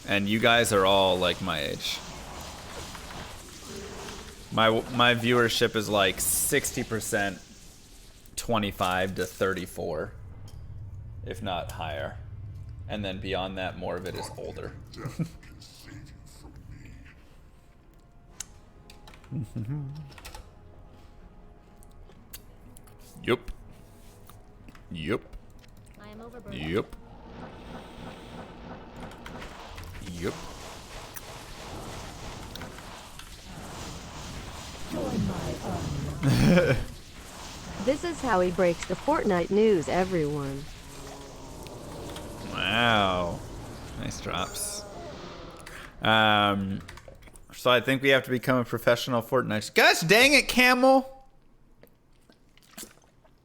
and you guys are all like my age. My viewership is like 60% 25 to 34, if not higher. And then beyond that, more of it is older. Death can save you from me. Yup. Yup. I am overburdened. Yup. Yup. Join my army. This is how he breaks the Fortnite news, everyone. Wow. Nice drops. So I think we have to become a professional Fortnite. Gosh dang it, Camel!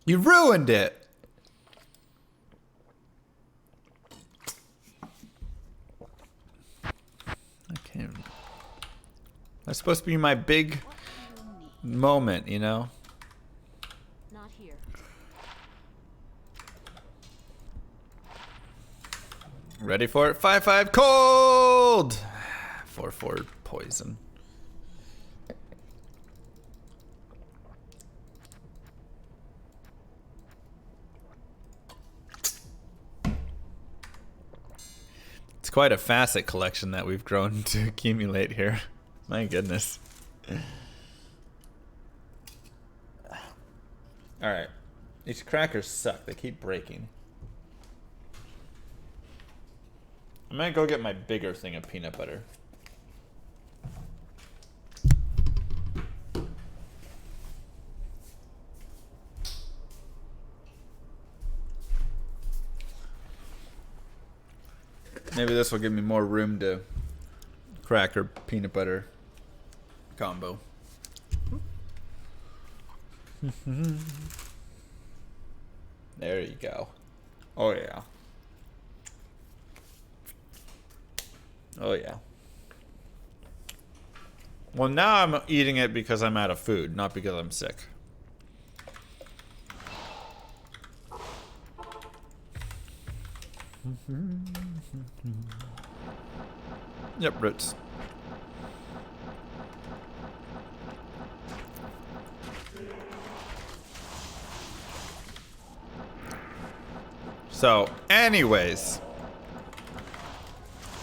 You ruined it! I can't. That's supposed to be my big moment, you know? Not here. Ready for it? 5-5 cold! 4-4 poison. It's quite a facet collection that we've grown to accumulate here. My goodness. Alright. These crackers suck. They keep breaking. I'm gonna go get my bigger thing of peanut butter. Maybe this will give me more room to cracker peanut butter combo. There you go. Oh yeah. Oh yeah. Well, now I'm eating it because I'm out of food, not because I'm sick. Yep, roots. So, anyways,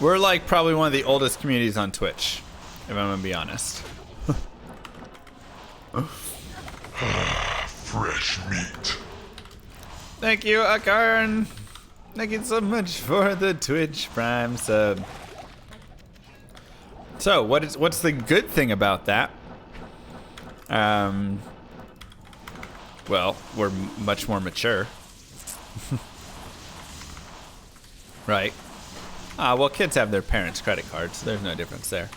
we're like probably one of the oldest communities on Twitch, if I'm gonna be honest. Fresh meat. Thank you, Akarn. Thank you so much for the Twitch Prime sub. So, what's the good thing about that? Well, we're much more mature. Right. Well, kids have their parents' credit cards, so there's no difference there.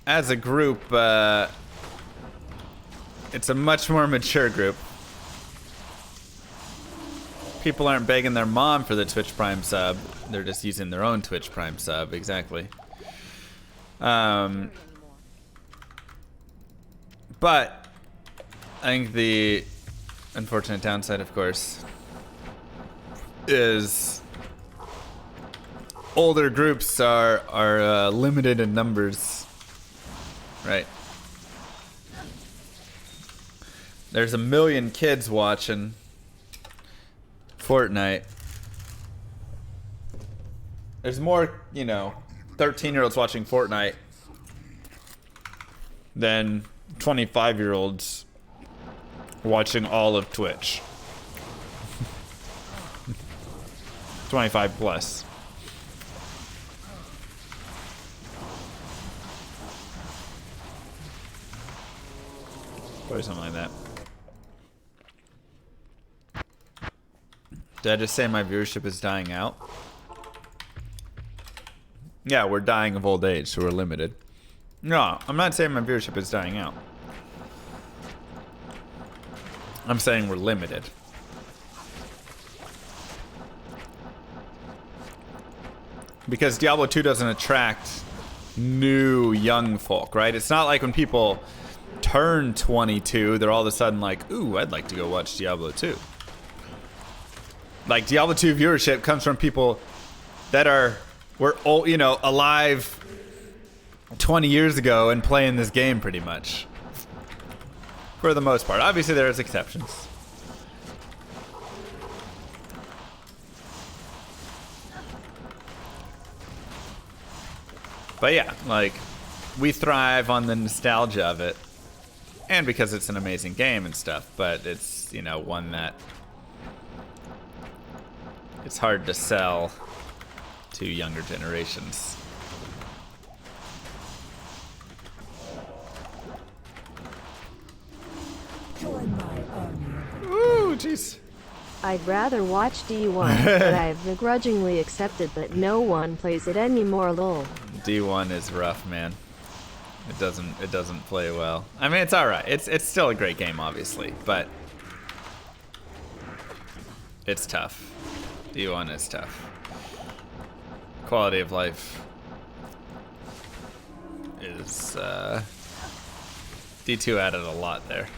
As a group, it's a much more mature group. People aren't begging their mom for the Twitch Prime sub. They're just using their own Twitch Prime sub, exactly. But I think the unfortunate downside, of course, is older groups are limited in numbers, right? There's 1 million kids watching Fortnite. There's more, 13-year-olds watching Fortnite than 25-year-olds watching all of Twitch. 25 plus. Probably something like that. Did I just say my viewership is dying out? Yeah, we're dying of old age, so we're limited. No, I'm not saying my viewership is dying out. I'm saying we're limited. Because Diablo 2 doesn't attract new young folk, right? It's not like when people turn 22, they're all of a sudden like, ooh, I'd like to go watch Diablo 2. Like, Diablo 2 viewership comes from people that were old, you know, alive 20 years ago and playing this game pretty much. For the most part. Obviously, there's exceptions. But yeah, like, we thrive on the nostalgia of it. And because it's an amazing game and stuff. But it's, you know, one that it's hard to sell to younger generations. Join my army. Ooh, jeez. I'd rather watch D1, but I've begrudgingly accepted that no one plays it anymore, lol. D1 is rough, man. It doesn't play well. I mean, it's all right. It's still a great game, obviously, but it's tough. D1 is tough. Quality of life is D2 added a lot there.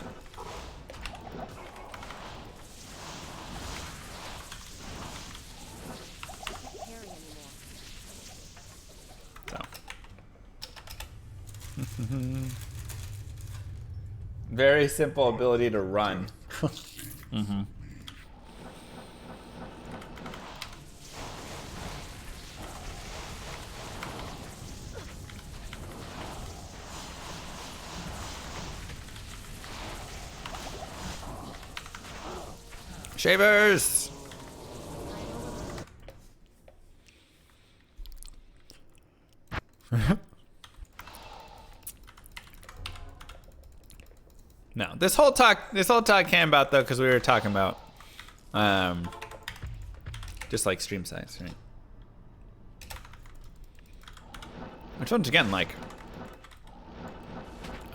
Carry anymore. So. Very simple ability to run. Mm-hmm. Shavers! No, this whole talk came about though because we were talking about just like stream size, right? Which once again, like,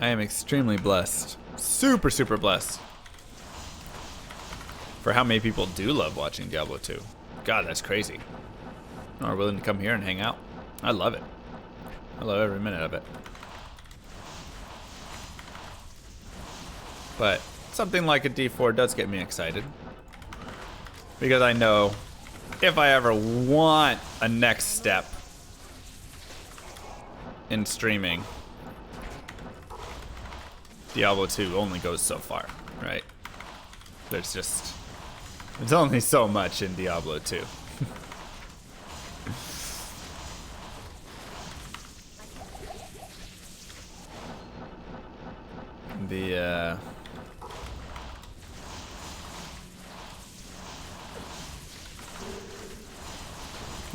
I am extremely blessed, super blessed for how many people do love watching Diablo 2. God, that's crazy. And are willing to come here and hang out. I love it. I love every minute of it. But something like a D4 does get me excited. Because I know if I ever want a next step in streaming, Diablo 2 only goes so far, right? There's only so much in Diablo 2. Yeah,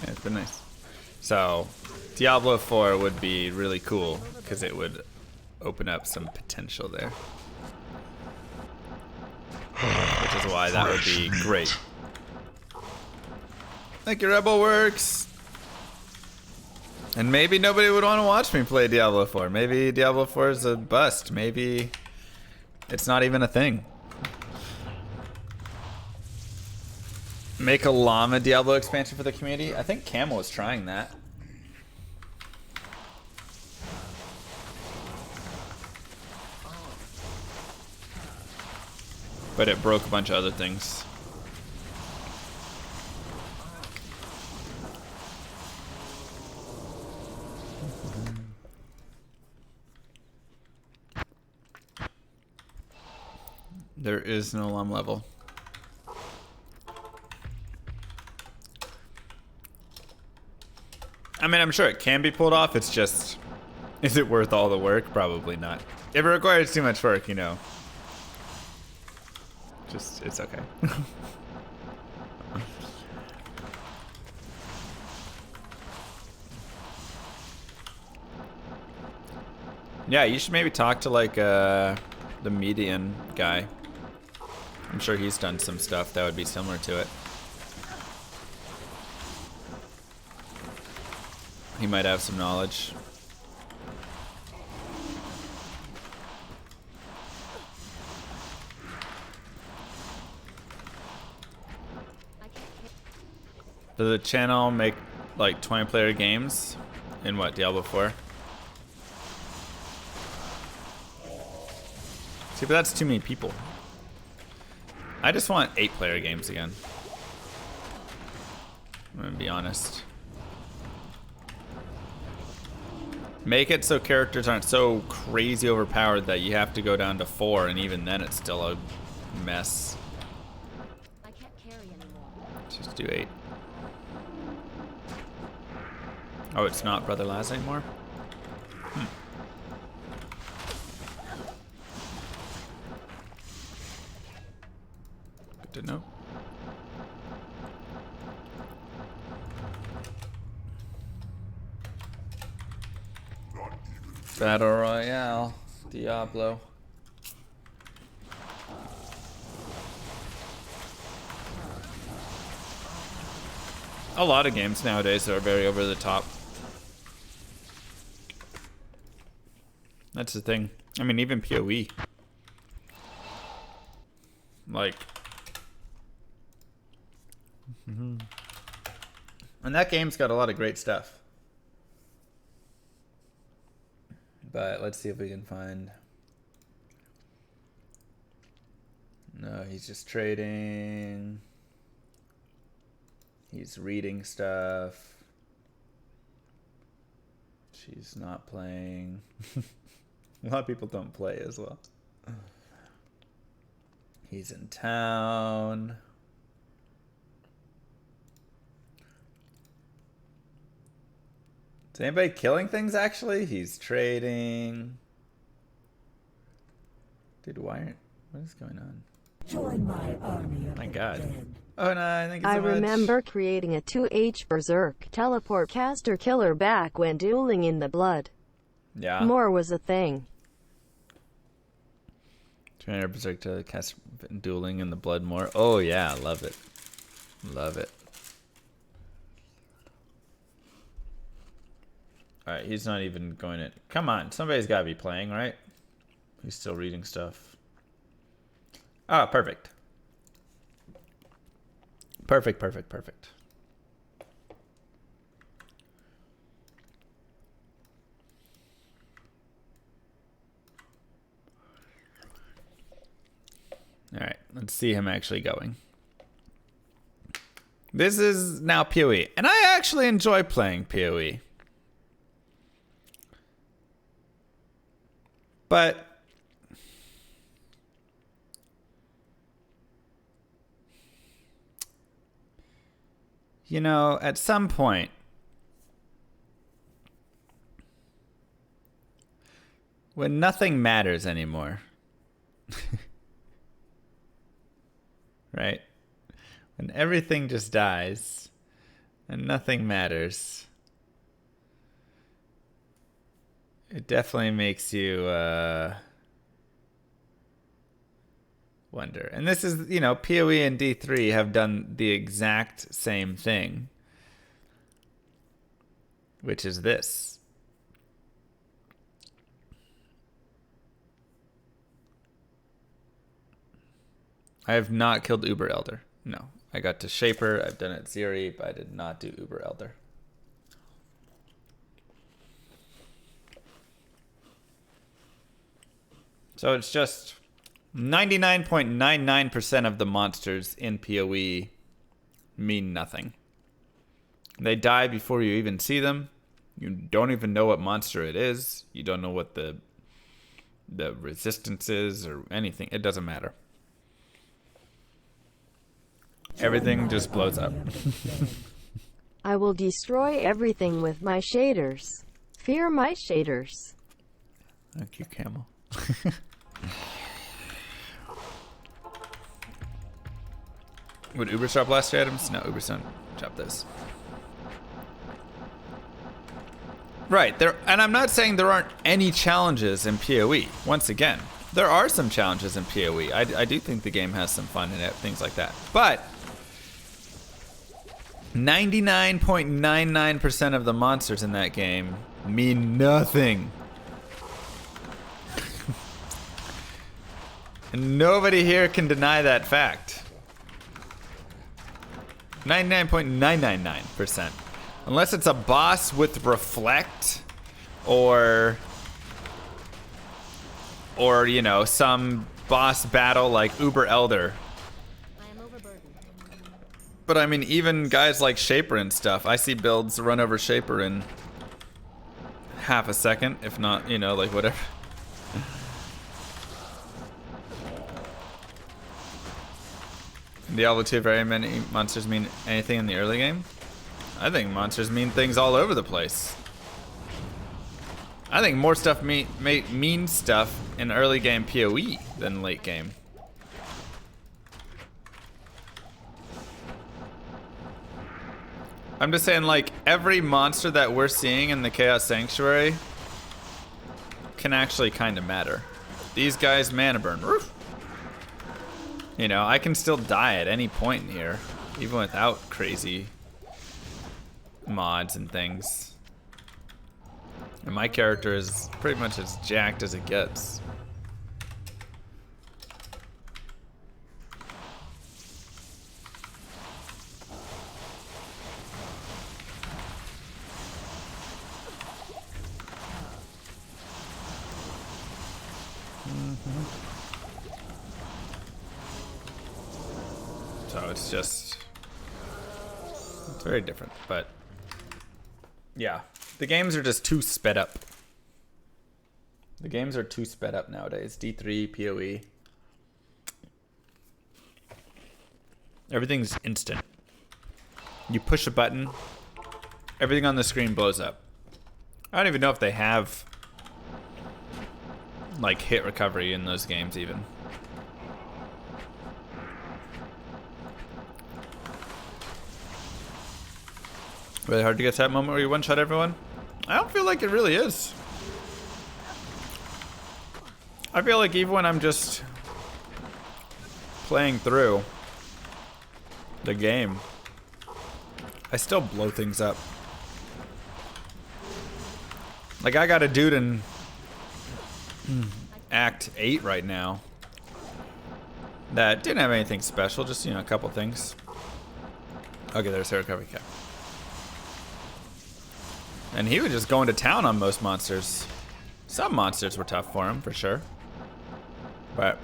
it's been nice. So, Diablo 4 would be really cool because it would open up some potential there. Which is why that would be great. Thank you, Rebel Works. And maybe nobody would want to watch me play Diablo 4. Maybe Diablo 4 is a bust. Maybe it's not even a thing. Make a llama Diablo expansion for the community? I think Camel was trying that. But it broke a bunch of other things. There is no llama level. I mean, I'm sure it can be pulled off. It's just, is it worth all the work? Probably not. If it requires too much work, you know, just, it's okay. Yeah, you should maybe talk to like the median guy. I'm sure he's done some stuff that would be similar to it. He might have some knowledge. Does the channel make like 20-player games in what, Diablo 4? See, but that's too many people. I just want 8-player games again. I'm gonna be honest. Make it so characters aren't so crazy overpowered that you have to go down to 4, and even then it's still a mess. I can't carry anymore. Just do 8. Oh, it's not Brother Laz anymore? Good to know. Battle Royale, Diablo. A lot of games nowadays are very over the top. That's the thing. I mean, even PoE. Like. And that game's got a lot of great stuff. But let's see if we can find. No, he's just trading. He's reading stuff. She's not playing. A lot of people don't play as well. He's in town. Is anybody killing things actually? He's trading. Dude, what is going on? Join my army of My the God. dead. Oh no, thank you so I much. remember creating a 2H Berserk teleport caster killer back when dueling in the blood. Yeah. More was a thing. 200 Berserk to cast dueling in the blood more. Oh yeah, love it. Love it. Alright, he's not even going to... Come on, somebody's got to be playing, right? He's still reading stuff. Ah, perfect. Perfect, perfect, perfect. Alright, let's see him actually going. This is now PoE. And I actually enjoy playing PoE. But you know, at some point when nothing matters anymore, right? When everything just dies and nothing matters, it definitely makes you wonder. And this is, you know, PoE and D3 have done the exact same thing, which is this. I have not killed Uber Elder. No. I got to Shaper, I've done it Zeri, but I did not do Uber Elder. So it's just 99.99% of the monsters in PoE mean nothing. They die before you even see them. You don't even know what monster it is. You don't know what the resistance is or anything. It doesn't matter. Everything just blows up. I will destroy everything with my shaders. Fear my shaders. Thank you, Camel. Would Uber shop last year items? No, Uber's don't shop this. Right, there, and I'm not saying there aren't any challenges in PoE. Once again, There are some challenges in PoE. I do think the game has some fun in it, things like that. But 99.99% of the monsters in that game mean nothing. And nobody here can deny that fact. 99.999%. Unless it's a boss with reflect or you know, some boss battle like Uber Elder. I am overburdened. But I mean, even guys like Shaper and stuff, I see builds run over Shaper in half a second, if not, you know, like whatever. Diablo 2, very many monsters mean anything in the early game? I think monsters mean things all over the place. I think more stuff mean stuff in early game PoE than late game. I'm just saying, like, every monster that we're seeing in the Chaos Sanctuary can actually kind of matter. These guys mana burn. Roof. You know, I can still die at any point in here, even without crazy mods and things. And my character is pretty much as jacked as it gets. So it's just, it's very different, but yeah, the games are just too sped up. The games are too sped up nowadays. D3, PoE. Everything's instant. You push a button, everything on the screen blows up. I don't even know if they have like hit recovery in those games even. Really hard to get to that moment where you one-shot everyone? I don't feel like it really is. I feel like even when I'm just playing through the game, I still blow things up. Like, I got a dude in Act 8 right now that didn't have anything special, just, you know, a couple things. Okay, there's a recovery cap. And he was just going to town on most monsters. Some monsters were tough for him, for sure. But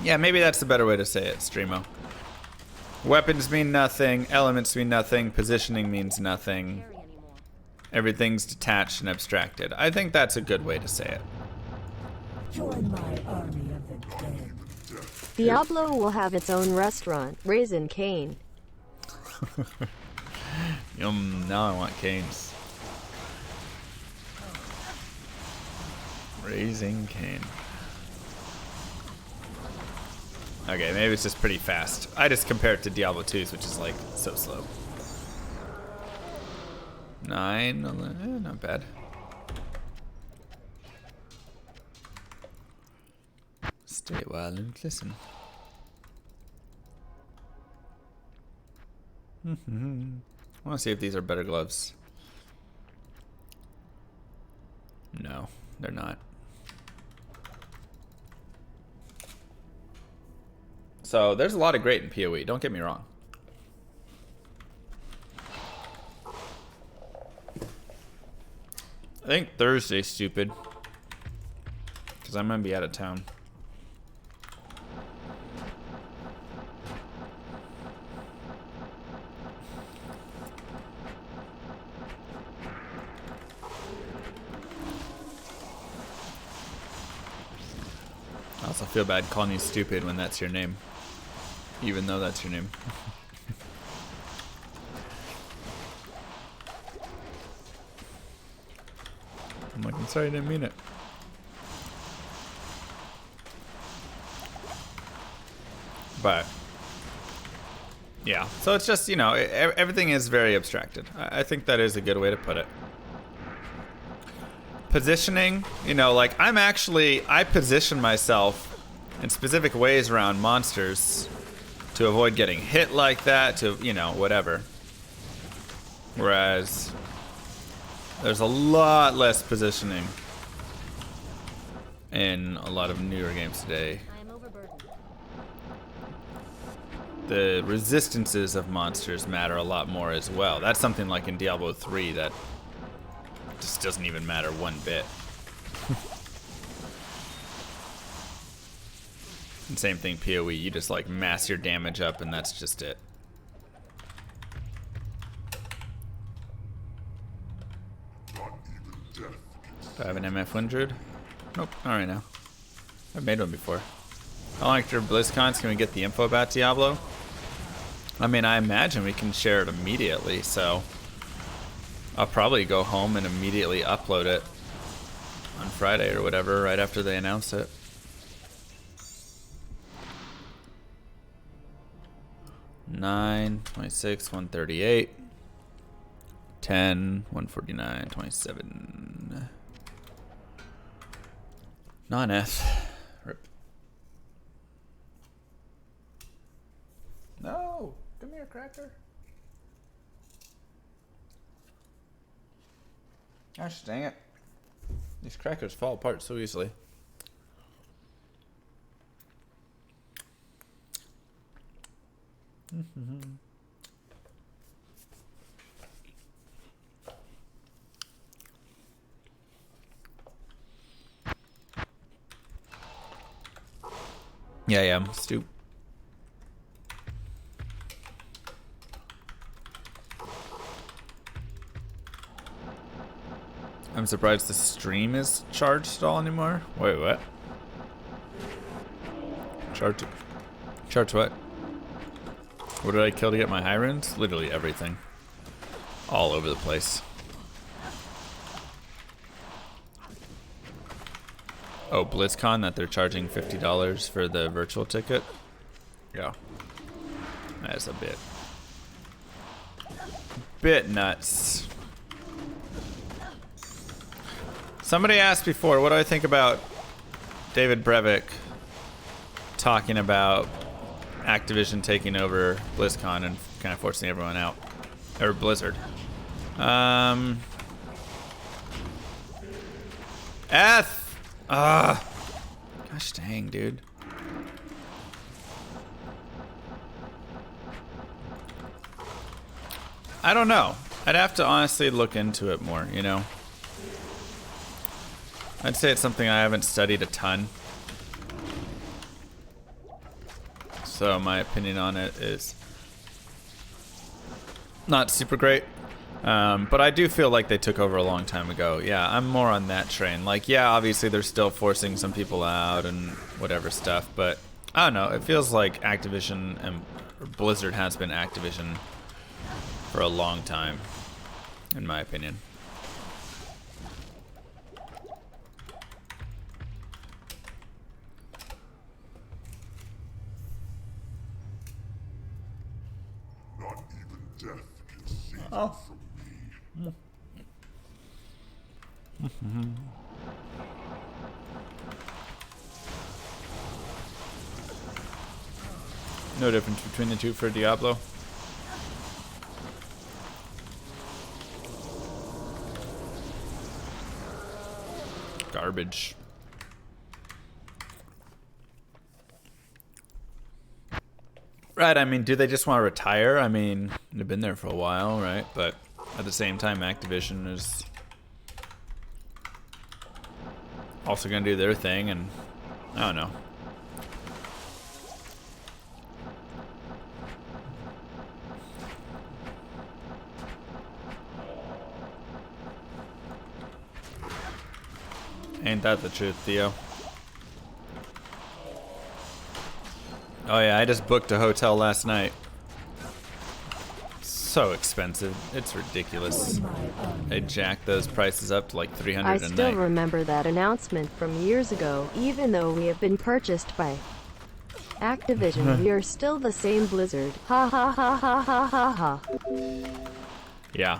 yeah, maybe that's the better way to say it, Streamo. Weapons mean nothing, elements mean nothing, positioning means nothing. Carry anymore. Everything's detached and abstracted. I think that's a good way to say it. Join my army of the dead. Diablo will have its own restaurant, Raisin Cane. Yum, now I want canes. Raising cane. Okay, maybe it's just pretty fast. I just compare it to Diablo 2's, which is like so slow. 9, 11, not bad. Stay a while and listen. I want to see if these are better gloves. No, they're not. So there's a lot of great in PoE, don't get me wrong. I think Thursday's stupid, because I'm going to be out of town. I also feel bad calling you stupid when that's your name. Even though that's your name. I'm like, I'm sorry, I didn't mean it. But yeah, so it's just, you know, everything is very abstracted. I think that is a good way to put it. positioning, you know, like I position myself in specific ways around monsters to avoid getting hit like that, to, you know, whatever. Whereas there's a lot less positioning in a lot of newer games today. I am overburdened. The resistances of monsters matter a lot more as well. That's something like in Diablo 3 that just doesn't even matter one bit. And same thing PoE, you just like mass your damage up and that's just it. Not even death can Do I have an MF Windred? Nope, not right now. I've made one before. How long after BlizzCon can we get the info about Diablo? I mean, I imagine we can share it immediately, so I'll probably go home and immediately upload it on Friday or whatever, right after they announce it. Nine, 26, 138, 10, 149, 27. Non-eth. Rip. No! Come here, Cracker. Gosh dang it. These crackers fall apart so easily. Yeah, I'm stupid. I'm surprised the stream is charged at all anymore. Wait, what? Charged? Charged what? What did I kill to get my high runes? Literally everything. All over the place. Oh, Blizzcon, that they're charging $50 for the virtual ticket? Yeah. That's a bit nuts. Somebody asked before, what do I think about David Brevik talking about Activision taking over BlizzCon and kind of forcing everyone out, or Blizzard. Gosh dang, dude. I don't know. I'd have to honestly look into it more, you know. I'd say it's something I haven't studied a ton. So my opinion on it is not super great. But I do feel like they took over a long time ago. Yeah, I'm more on that train. Like, yeah, obviously they're still forcing some people out and whatever stuff, but I don't know. It feels like Activision and Blizzard has been Activision for a long time, in my opinion. Not even death can save you Oh. from me. No difference between the two for Diablo. Garbage. Right, I mean, do they just want to retire? I mean, they've been there for a while, right? But at the same time, Activision is also going to do their thing, and I don't know. Ain't that the truth, Theo? Oh yeah, I just booked a hotel last night. So expensive. It's ridiculous. They jacked those prices up to like $300 I a still night. remember that announcement from years ago, even though we have been purchased by Activision. We are still the same Blizzard. Ha ha ha ha ha ha ha. Yeah.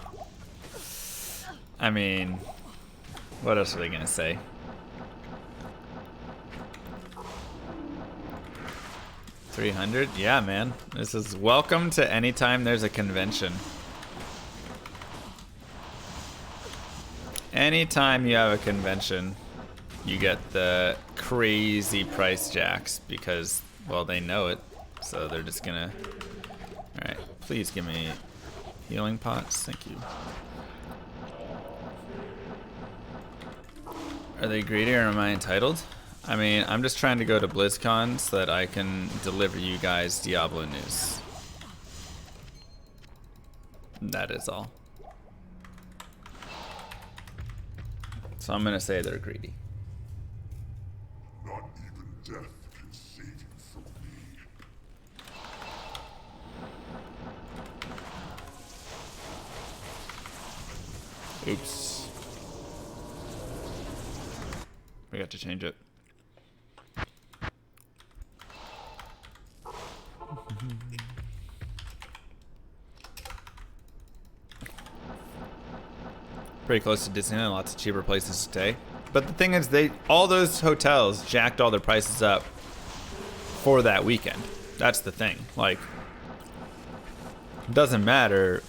I mean, What else are they gonna say? $300? Yeah, man. This is welcome to anytime there's a convention. Anytime you have a convention, you get the crazy price jacks because, well, they know it. So they're just gonna... Alright, please give me healing pots. Thank you. Are they greedy or am I entitled? I mean, I'm just trying to go to Blizzcon so that I can deliver you guys Diablo news. That is all. So I'm gonna say they're greedy. Not even death can save you from me. Oops. We got to change it. Pretty close to Disneyland, lots of cheaper places to stay. But the thing is, all those hotels jacked all their prices up for that weekend. That's the thing. Like, it doesn't matter.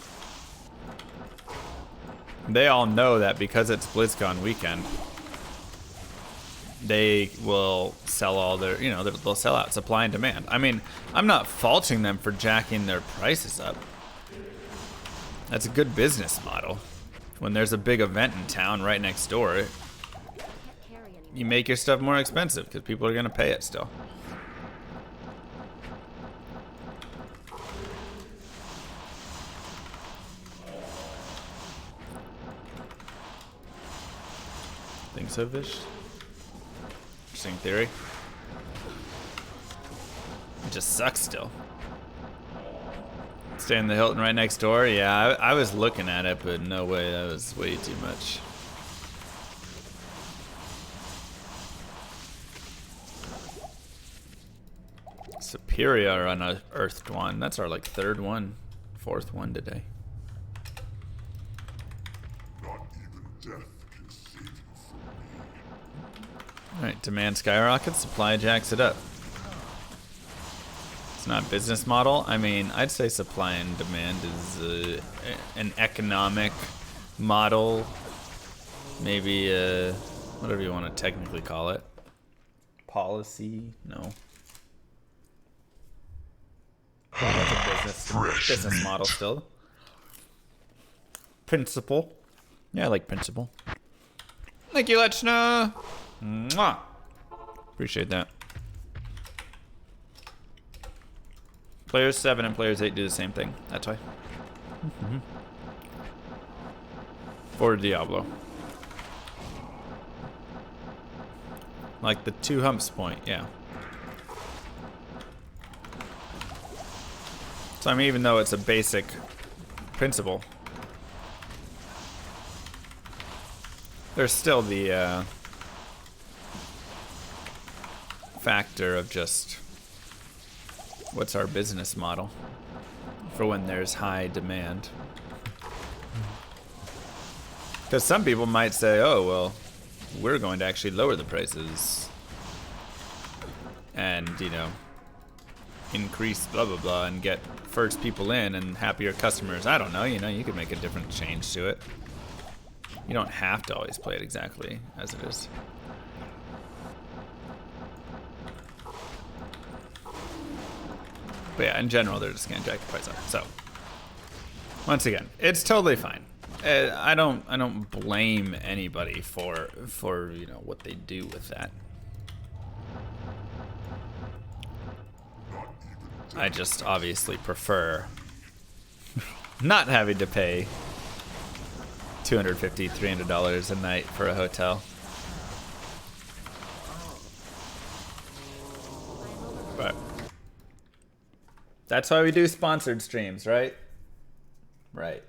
They all know that because it's BlizzCon weekend, they will sell all their, you know, they'll sell out, supply and demand. I mean, I'm not faulting them for jacking their prices up. That's a good business model. When there's a big event in town right next door, Can't carry anymore. you make your stuff more expensive because people are going to pay it still. Think so, Vish? Interesting theory. It just sucks still. Stay in the Hilton right next door? Yeah, I was looking at it, but no way, that was way too much. Superior unearthed one. That's our like third one, fourth one today. Not even death can save you from me. Alright, demand skyrockets, supply jacks it up. It's not a business model. I mean, I'd say supply and demand is an economic model. Maybe whatever you want to technically call it. Policy? No. That's a business model still. Principle. Yeah, I like principle. Thank you, Lechna. Mwah. Appreciate that. Players 7 and players 8 do the same thing. That's why. For Diablo. Like the 2 humps point, yeah. So I mean, even though it's a basic principle, there's still the factor of just what's our business model for when there's high demand. Because some people might say, oh, well, we're going to actually lower the prices and, you know, increase blah, blah, blah, and get first people in and happier customers. I don't know, you know, you could make a different change to it. You don't have to always play it exactly as it is. But yeah, in general, they're just gonna jack the price up. So, once again, it's totally fine. I don't blame anybody for you know what they do with that. I just obviously prefer not having to pay $250, $300 a night for a hotel. But that's why we do sponsored streams, right? Right.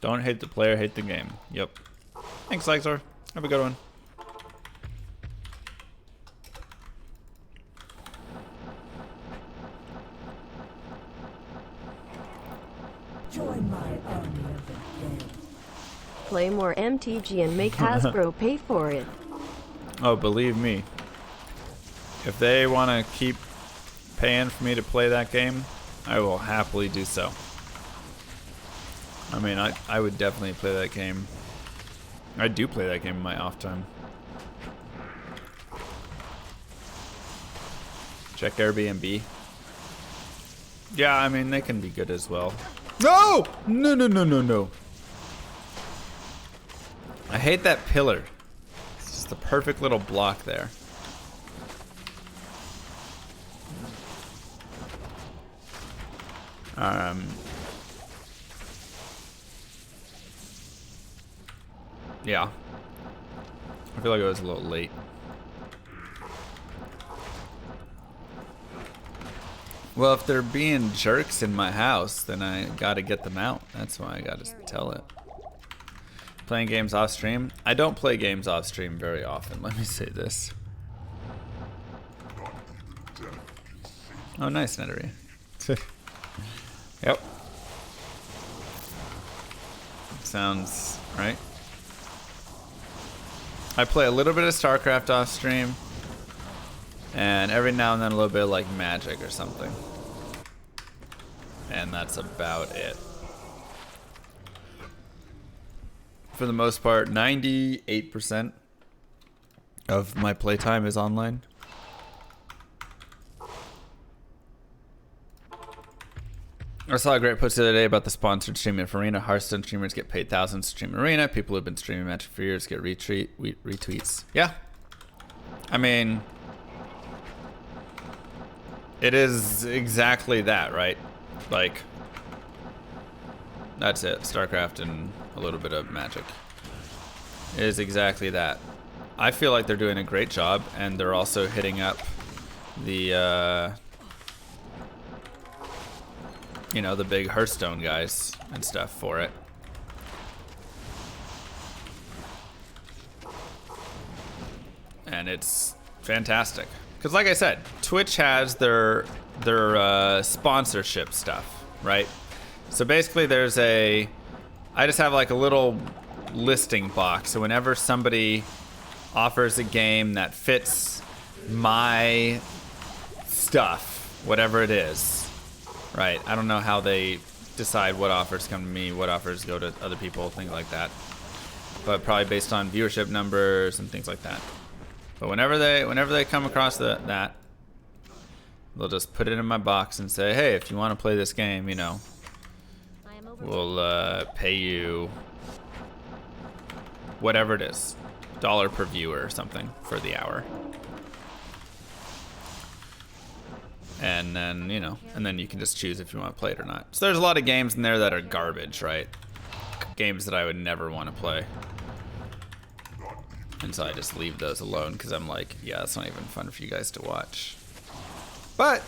Don't hate the player, hate the game. Yep. Thanks, Lexor. Have a good one. Join my play more MTG and make Hasbro pay for it. Oh, believe me. If they want to keep paying for me to play that game, I will happily do so. I mean, I would definitely play that game. I do play that game in my off time. Check Airbnb. Yeah, I mean, they can be good as well. No! No, no, no, no, no. I hate that pillar. It's just the perfect little block there. Yeah. I feel like I was a little late. Well, if they're being jerks in my house, then I gotta get them out. That's why I gotta tell it. Playing games off stream? I don't play games off stream very often. Let me say this. Oh, nice, Nettery. Yep. Sounds right. I play a little bit of Starcraft off stream, and every now and then a little bit of like Magic or something. And that's about it. For the most part, 98% of my playtime is online. I saw a great post the other day about the sponsored stream in Arena. Hearthstone streamers get paid thousands to stream Arena. People who have been streaming Magic for years get retweets. Yeah. I mean, it is exactly that, right? Like, that's it. Starcraft and a little bit of Magic. It is exactly that. I feel like they're doing a great job, and they're also hitting up the, you know, the big Hearthstone guys and stuff for it. And it's fantastic. Because like I said, Twitch has their sponsorship stuff, right? So basically there's I just have like a little listing box. So whenever somebody offers a game that fits my stuff, whatever it is, right? I don't know how they decide what offers come to me, what offers go to other people, things like that. But probably based on viewership numbers and things like that. But whenever they come across that, they'll just put it in my box and say, hey, if you want to play this game, you know, we'll pay you whatever it is, $1 per viewer or something for the hour. And then, you know, and then you can just choose if you want to play it or not. So there's a lot of games in there that are garbage, right? Games that I would never want to play. And so I just leave those alone because I'm like, yeah, it's not even fun for you guys to watch. But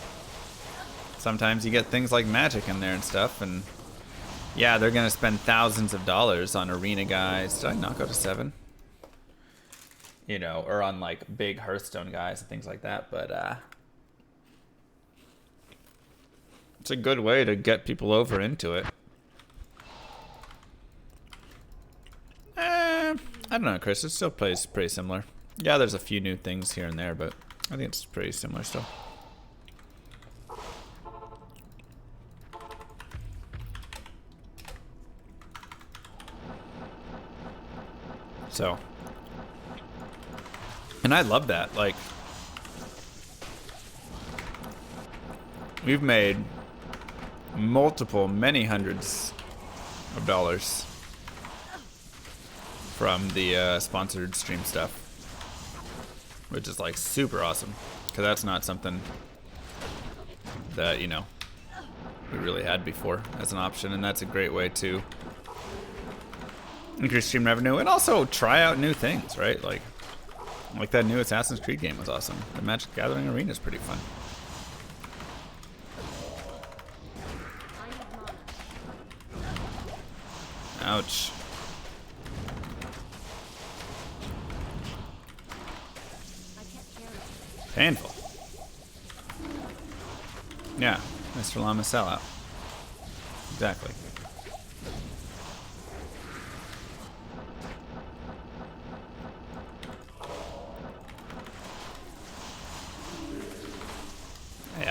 sometimes you get things like Magic in there and stuff, and yeah, they're gonna spend thousands of dollars on arena guys. Did I not go to 7? You know, or on like big Hearthstone guys and things like that, but it's a good way to get people over into it. I don't know, Chris. It still plays pretty similar. Yeah, there's a few new things here and there, but I think it's pretty similar still. So, and I love that. Like, we've made many hundreds of dollars from the sponsored stream stuff, which is like super awesome, because that's not something that, you know, we really had before as an option, and that's a great way to increase stream revenue and also try out new things, right? Like that new Assassin's Creed game was awesome. The Magic the Gathering Arena is pretty fun. Ouch. Painful. Yeah, Mr. Llama sellout. Exactly.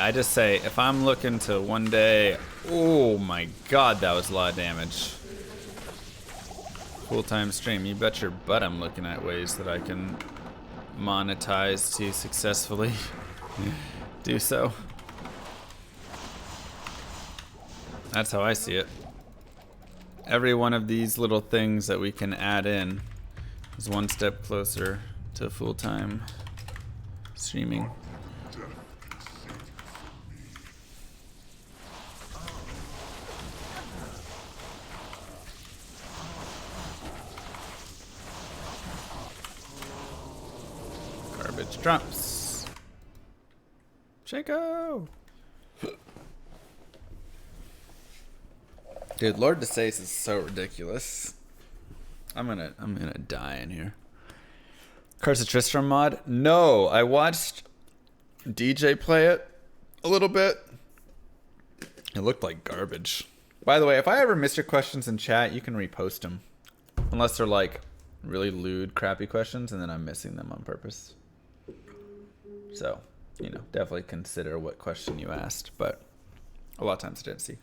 I just say if I'm looking to one day, oh my god, that was a lot of damage. Full-time stream, you bet your butt I'm looking at ways that I can monetize to successfully do so. That's how I see it. Every one of these little things that we can add in is one step closer to full-time streaming. Garbage drops. Shaco! Dude, Lord DeSace is so ridiculous. I'm gonna die in here. Curse of Tristram mod? No, I watched DJ play it a little bit. It looked like garbage. By the way, if I ever miss your questions in chat, you can repost them. Unless they're like really lewd, crappy questions, and then I'm missing them on purpose. So, you know, definitely consider what question you asked, but a lot of times I didn't see.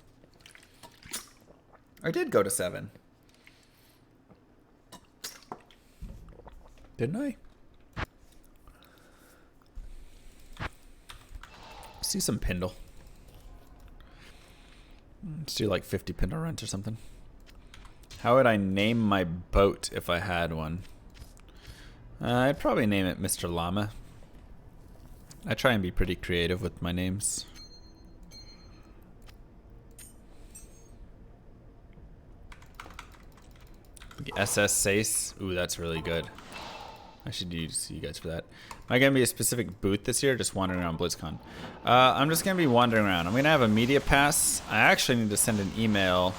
I did go to 7. Didn't I? Let's do some Pindle. Let's do like 50 Pindle runs or something. How would I name my boat if I had one? I'd probably name it Mr. Llama. I try and be pretty creative with my names. The SS Sace. Ooh, that's really good. I should use you guys for that. Am I going to be a specific booth this year or just wandering around BlizzCon? I'm just going to be wandering around. I'm going to have a media pass. I actually need to send an email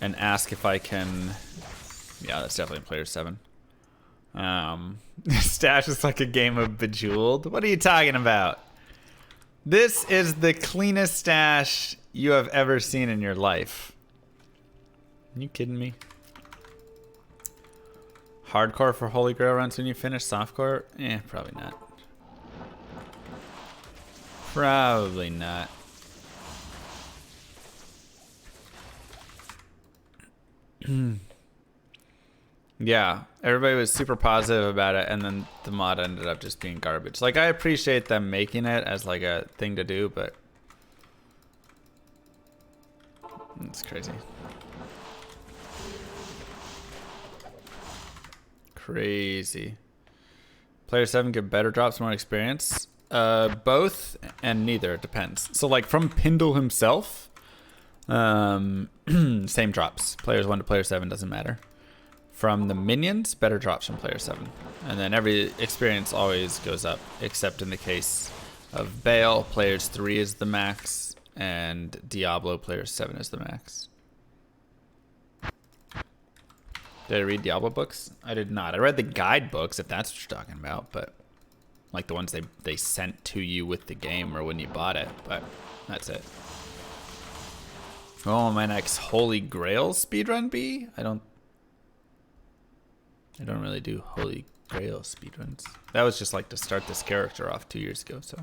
and ask if I can... Yeah, that's definitely Player 7. Stash is like a game of Bejeweled. What are you talking about? This is the cleanest stash you have ever seen in your life. Are you kidding me? Hardcore for Holy Grail runs when you finish. Softcore? Eh, probably not. Probably not. Yeah, everybody was super positive about it, and then the mod ended up just being garbage. Like, I appreciate them making it as like a thing to do, but it's crazy. Crazy. Player 7 get better drops, more experience. Both and neither. It depends. So like from Pindle himself, same drops. Players 1 to player 7 doesn't matter. From the minions, better drops from player 7. And then every experience always goes up, except in the case of Bale, players 3 is the max, and Diablo, player 7 is the max. Did I read Diablo books? I did not. I read the guide books, if that's what you're talking about, but like the ones they sent to you with the game or when you bought it, but that's it. Oh, my next Holy Grail speedrun be? I don't really do Holy Grail speedruns. That was just like to start this character off 2 years ago, so.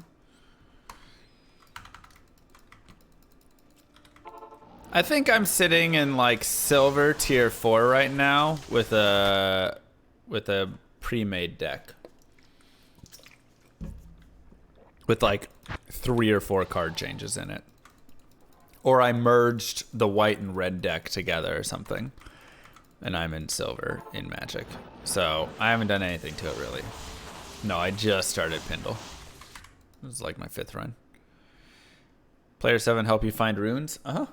I think I'm sitting in like silver tier 4 right now with a pre-made deck. With like 3 or 4 card changes in it. Or I merged the white and red deck together or something. And I'm in silver in Magic. So I haven't done anything to it really. No, I just started Pindle. This is like my 5th run. Player 7 help you find runes? Uh-huh.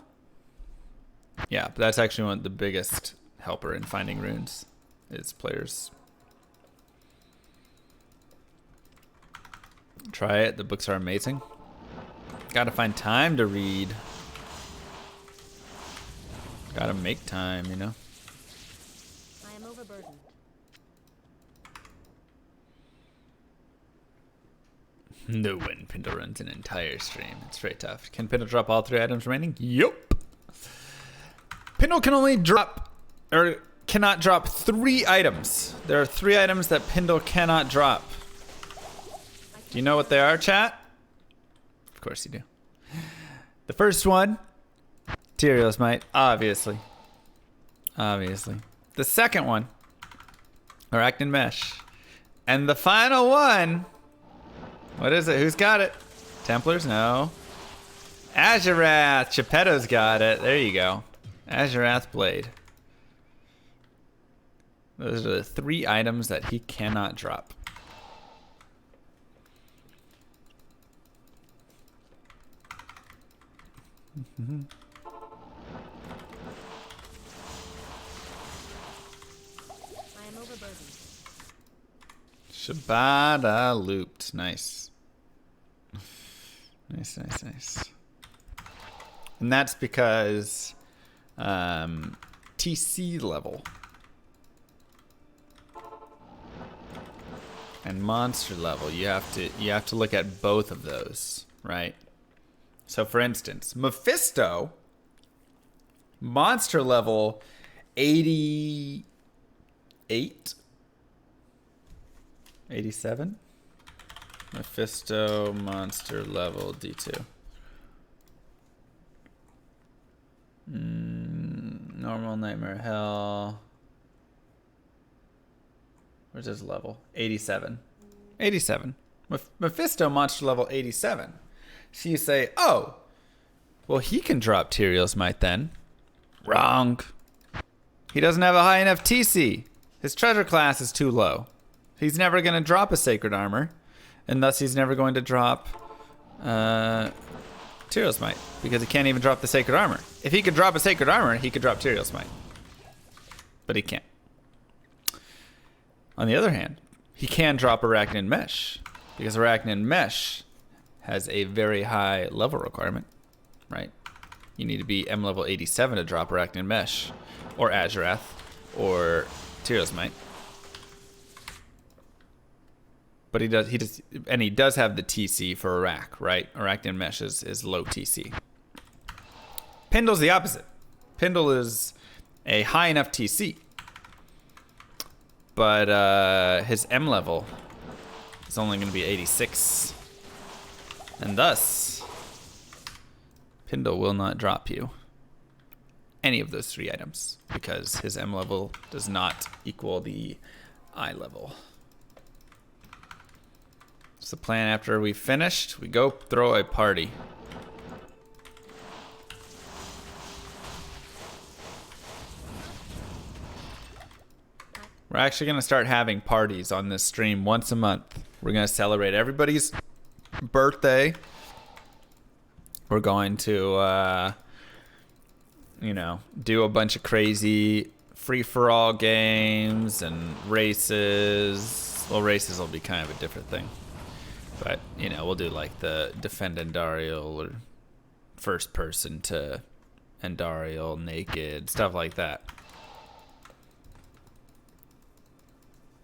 Yeah, but that's actually one of the biggest helper in finding runes is players. Try it. The books are amazing. Gotta find time to read. Gotta make time, you know? I am overburdened. No one Pindle runs an entire stream. It's very tough. Can Pindle drop all 3 items remaining? Yup. Pindle can only drop, or cannot drop 3 items. There are 3 items that Pindle cannot drop. Do you know what they are, chat? Of course you do. The first one, Tyrios Might, obviously. Obviously. The second one, Arachnid Mesh. And the final one, what is it? Who's got it? Templars? No. Azurath. Geppetto's got it. There you go. Azurath Blade. Those are the 3 items that he cannot drop. I am overburdened. Shabada looped. Nice. Nice. And that's because TC level and monster level, you have to look at both of those, right? So for instance, Mephisto, monster level 88, 87. Mephisto monster level D2. Normal, nightmare, hell. Where's his level? 87. 87. Mephisto monster level 87. So you say, oh, well, he can drop Tyrios Might then. Wrong. He doesn't have a high enough TC. His treasure class is too low. He's never going to drop a Sacred Armor, and thus he's never going to drop Tyrios Might, because he can't even drop the Sacred Armor. If he could drop a Sacred Armor, he could drop Tyrios Might. But he can't. On the other hand, he can drop Arachnid Mesh, because Arachnid Mesh has a very high level requirement, right? You need to be M level 87 to drop Arachnid Mesh, or Azurath, or Tyrios Might. But he does have the TC for Arak, right? Arachnid Mesh is low TC. Pindle's the opposite. Pindle is a high enough TC, but his M level is only going to be 86, and thus Pindle will not drop you any of those 3 items because his M level does not equal the I level. So the plan after we finished, we go throw a party. We're actually going to start having parties on this stream once a month. We're going to celebrate everybody's birthday. We're going to, do a bunch of crazy free-for-all games and races. Well, races will be kind of a different thing. But, we'll do like the Defend Andariel or first person to Andariel naked, stuff like that.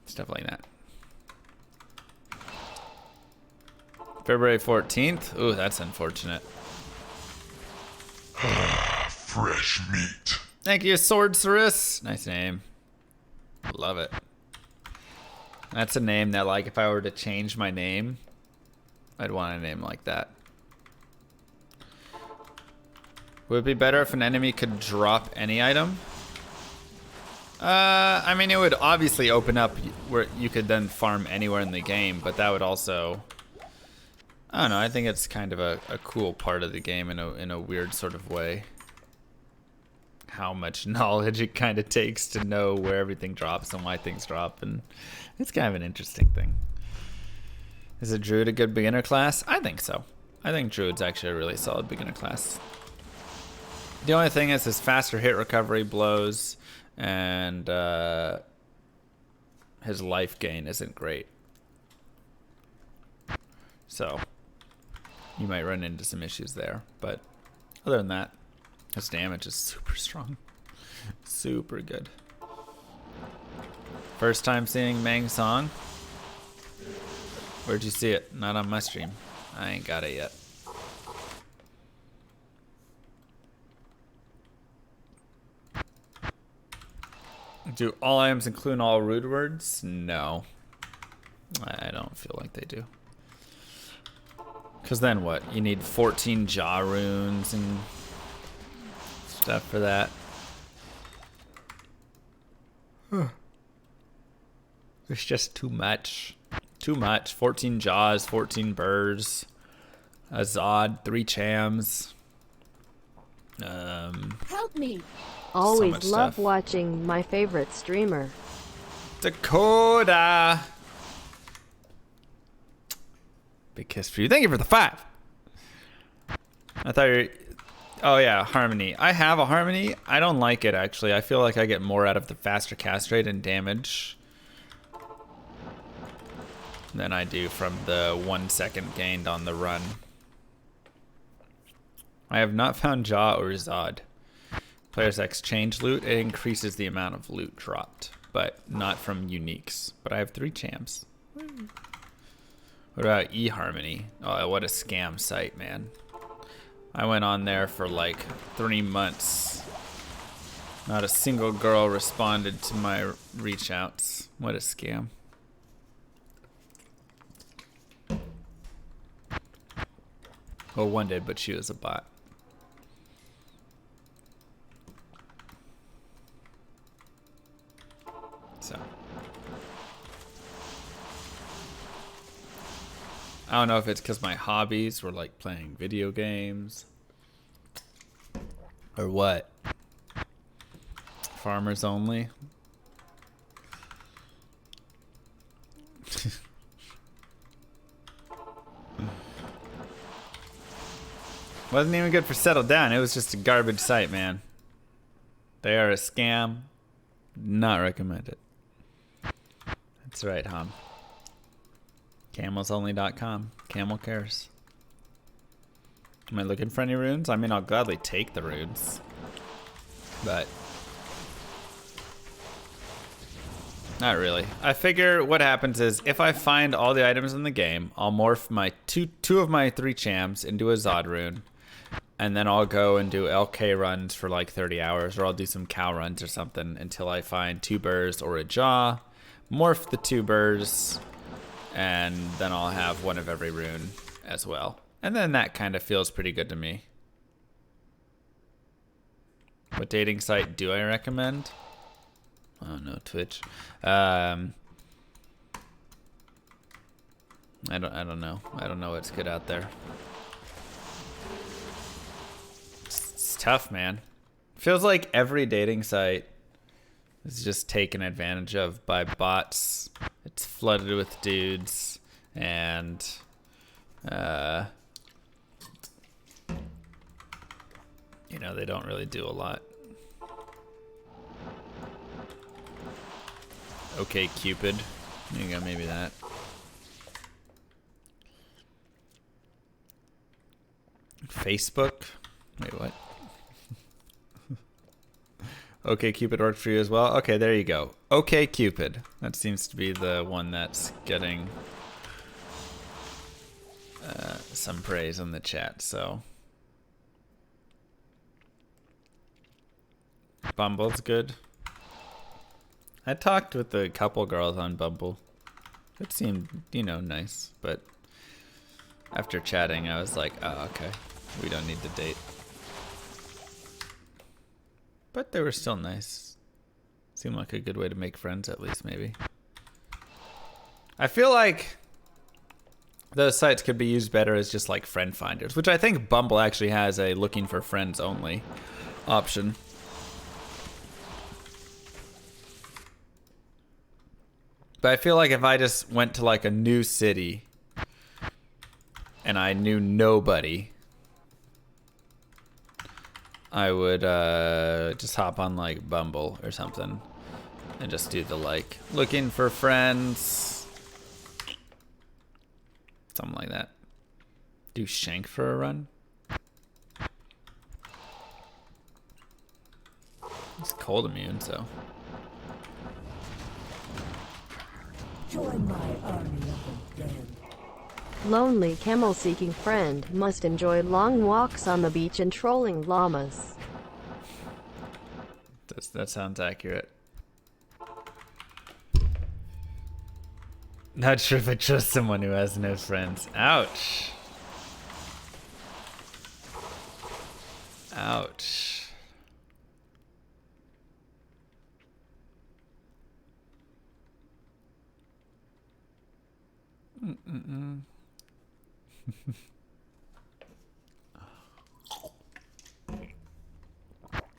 Stuff like that. February 14th? Ooh, that's unfortunate. Fresh meat. Thank you, Sorceress. Nice name. Love it. That's a name that, like, if I were to change my name, I'd want a name like that. Would it be better if an enemy could drop any item? I mean, it would obviously open up where you could then farm anywhere in the game, but that would also... I don't know, I think it's kind of a cool part of the game in a weird sort of way. How much knowledge it kind of takes to know where everything drops and why things drop, and it's kind of an interesting thing. Is a Druid a good beginner class? I think so. I think Druid's actually a really solid beginner class. The only thing is his faster hit recovery blows, and his life gain isn't great. So you might run into some issues there, but other than that, his damage is super strong. Super good. First time seeing Mang Song? Where'd you see it? Not on my stream. I ain't got it yet. Do all items include all rude words? No. I don't feel like they do. Because then what? You need 14 jaw runes and stuff for that. It's just too much. Too much. 14 jaws, 14 burrs, a Zod, 3 chams. Help me! Always much love stuff. watching my favorite streamer. Dakota! Big kiss for you. Thank you for the 5. I thought you were... Oh yeah, Harmony. I have a Harmony. I don't like it actually. I feel like I get more out of the faster cast rate and damage than I do from the 1 second gained on the run. I have not found Jaw or Zod. Players exchange loot. It increases the amount of loot dropped, but not from uniques. But I have 3 champs. What about eHarmony? Oh, what a scam site, man. I went on there for like 3 months. Not a single girl responded to my reach outs. What a scam. Well, one did, but she was a bot. So. I don't know if it's because my hobbies were like playing video games or what. Farmers only. Wasn't even good for Settle Down. It was just a garbage site, man. They are a scam. Not recommend it. That's right, Hom. Camelsonly.com. Camel cares. Am I looking for any runes? I mean, I'll gladly take the runes. But not really. I figure what happens is if I find all the items in the game, I'll morph my two of my 3 chams into a Zod rune. And then I'll go and do LK runs for like 30 hours, or I'll do some cow runs or something until I find 2 burrs or a jaw, morph the 2 burrs, and then I'll have 1 of every rune as well. And then that kind of feels pretty good to me. What dating site do I recommend? Oh no, Twitch. I don't know. I don't know what's good out there. It's tough, man. Feels like every dating site is just taken advantage of by bots. It's flooded with dudes, and you know, they don't really do a lot. Okay, Cupid. There you go, maybe that. Facebook? Wait, what? Okay, Cupid worked for you as well? Okay, there you go. Okay, Cupid. That seems to be the one that's getting some praise in the chat, so. Bumble's good. I talked with a couple girls on Bumble. It seemed, you know, nice, but after chatting, I was like, oh, okay, we don't need to date. But they were still nice. Seemed like a good way to make friends, at least, maybe. I feel like those sites could be used better as just like friend finders, which I think Bumble actually has a looking for friends only option. But I feel like if I just went to like a new city and I knew nobody, I would just hop on like Bumble or something and just do the like looking for friends, something like that. Do Shank for a run. It's cold immune, so. Join my army of the dead. Lonely camel-seeking friend must enjoy long walks on the beach and trolling llamas. That sounds accurate. Not sure if I trust someone who has no friends. Ouch. Ouch.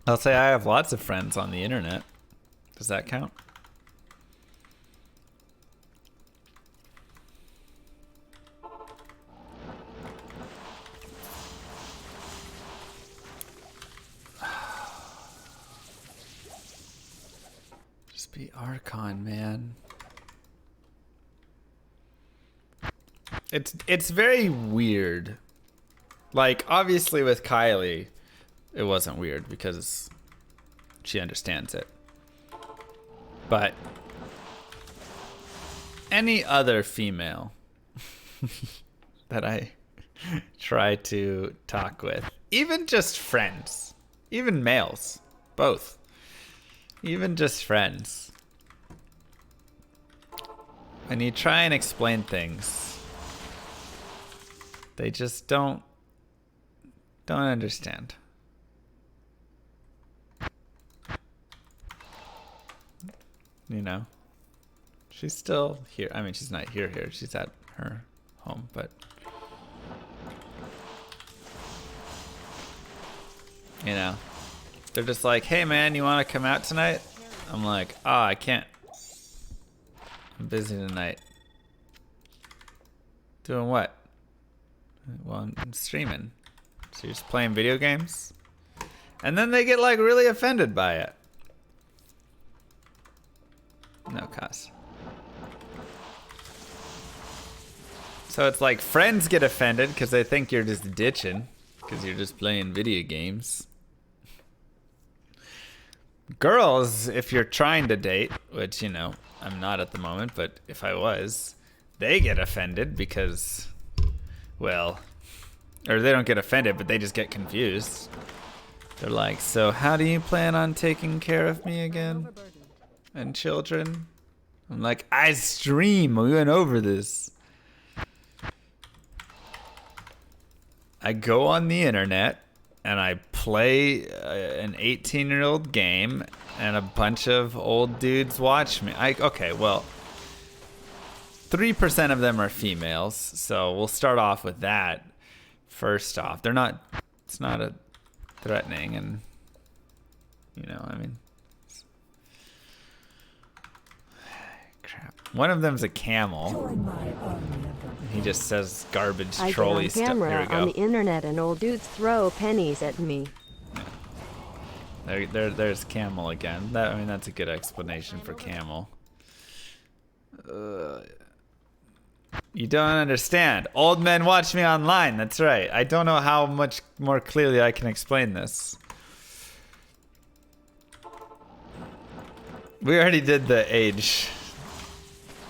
I'll say I have lots of friends on the internet. Does that count? Just be Archon, man. It's very weird. Like, obviously with Kylie, it wasn't weird because she understands it. But any other female that I try to talk with, even just friends, even males, both, even just friends, when you try and explain things, they just don't understand. You know, she's still here. I mean, she's not here. She's at her home, but you know, they're just like, "Hey, man, you want to come out tonight?" I'm like, "Ah, I can't. I'm busy tonight." Doing what? Well, I'm streaming. So you're just playing video games? And then they get like really offended by it. No cuss. So it's like friends get offended because they think you're just ditching because you're just playing video games. Girls, if you're trying to date, which, you know, I'm not at the moment, but if I was, they get offended because, well, or they don't get offended, but they just get confused. They're like, so how do you plan on taking care of me again? And children? I'm like, I stream. We went over this. I go on the internet and I play an 18-year-old game and a bunch of old dudes watch me. Okay, well, 3% of them are females, so we'll start off with that. First off, they're not, it's not a threatening, and, you know, I mean, crap. One of them's a camel. Join my army of the He just says garbage I get trolley on stuff. Here we camera go. on the internet and old dudes throw pennies at me. There's camel again. I mean, that's a good explanation for camel. You don't understand. Old men watch me online. That's right. I don't know how much more clearly I can explain this. We already did the age.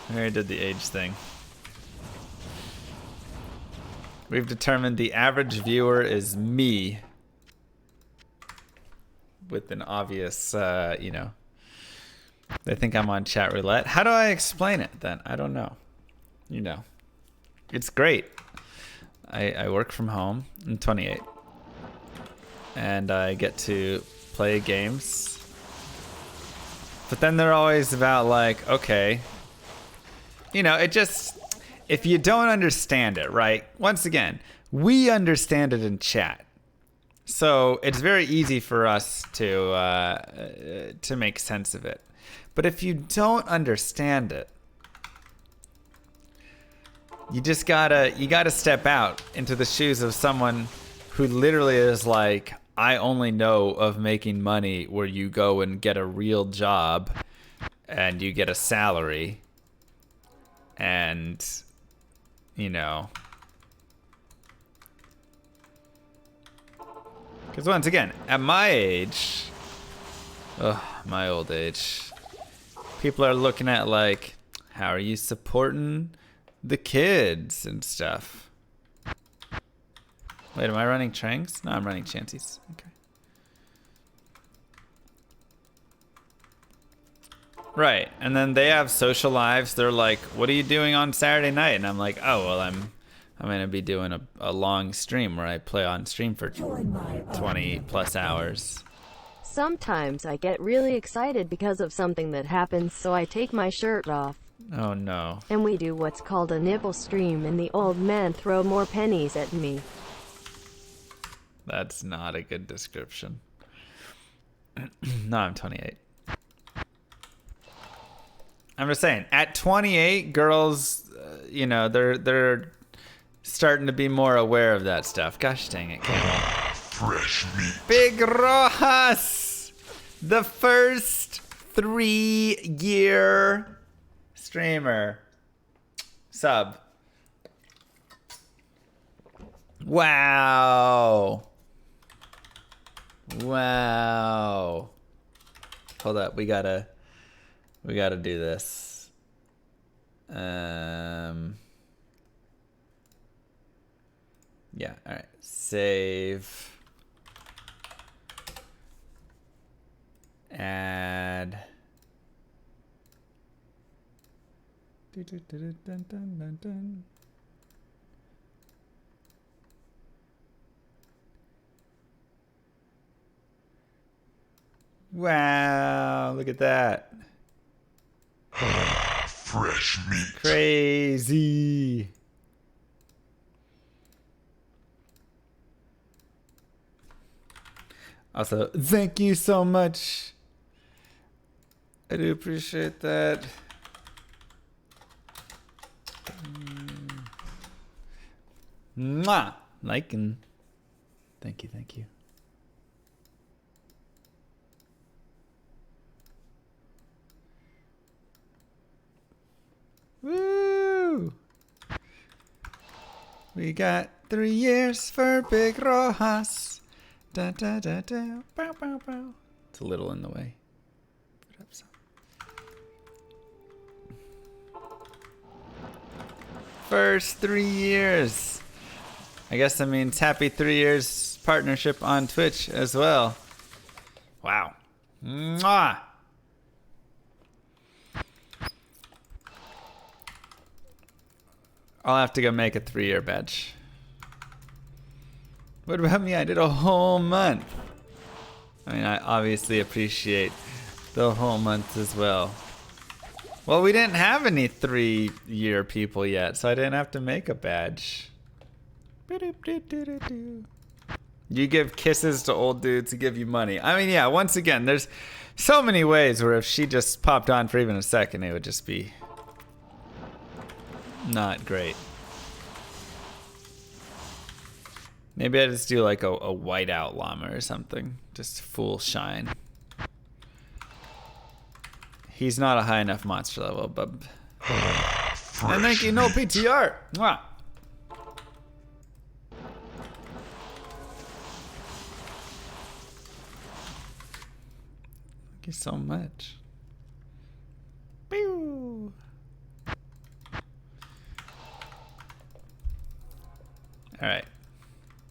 We already did the age thing. We've determined the average viewer is me. With an obvious, you know. They think I'm on chat roulette. How do I explain it then? I don't know. You know. It's great. I work from home. I'm 28. And I get to play games. But then they're always about like, okay. You know, it just, if you don't understand it, right? Once again, we understand it in chat. So it's very easy for us to make sense of it. But if you don't understand it, you just gotta step out into the shoes of someone who literally is like, I only know of making money where you go and get a real job and you get a salary and, you know, because once again, at my age, my old age, people are looking at like, how are you supporting the kids and stuff? Wait, am I running Tranks? No, I'm running Chancies. Okay. Right, and then they have social lives. They're like, what are you doing on Saturday night? And I'm like, oh, well, I'm I'm gonna be doing a long stream where I play on stream for Join my 20 plus hours. Sometimes I get really excited because of something that happens, so I take my shirt off. Oh no. And we do what's called a nipple stream, and the old man throw more pennies at me. That's not a good description. No, I'm 28. I'm just saying, at 28, girls, you know, they're starting to be more aware of that stuff. Gosh dang it, Camel. Fresh meat. Big Rojas! The first 3-year streamer. Sub. Wow. Wow. Hold up, we gotta do this. Yeah, alright. Save. Add. Dun, dun, dun, dun. Wow, look at that. Fresh meat. Crazy. Also, thank you so much. I do appreciate that. Mwah! Liking. Thank you, thank you. Woo! We got 3 years for Big Rojas. Da, da, da, da. Bow, bow, bow. It's a little in the way. Put up some. First 3 years. I guess that means happy 3 years partnership on Twitch as well. Wow. Mwah! I'll have to go make a 3-year badge. What about me? I did a whole month. I mean, I obviously appreciate the whole month as well. Well, we didn't have any 3-year people yet, so I didn't have to make a badge. You give kisses to old dudes who give you money. I mean, yeah, once again, there's so many ways where if she just popped on for even a second, it would just be not great. Maybe I just do like a whiteout llama or something. Just full shine. He's not a high enough monster level, bub. And thank you, no PTR. Mwah. Thank you so much. Pew. All right.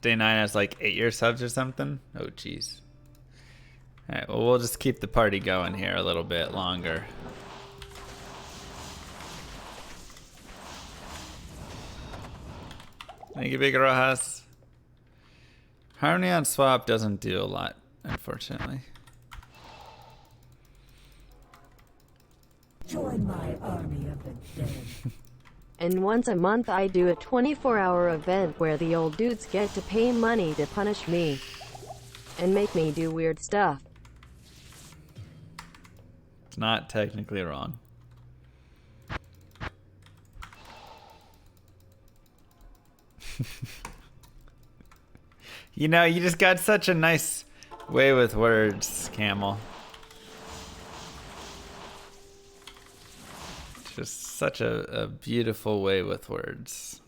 Day 9 has like 8-year subs or something. Oh, jeez. All right, well, we'll just keep the party going here a little bit longer. Thank you, Big Rojas. Harmony on swap doesn't do a lot, unfortunately. Join my army of the dead. And once a month I do a 24-hour event where the old dudes get to pay money to punish me and make me do weird stuff. It's not technically wrong. You know, you just got such a nice way with words, Camel. Just such a beautiful way with words.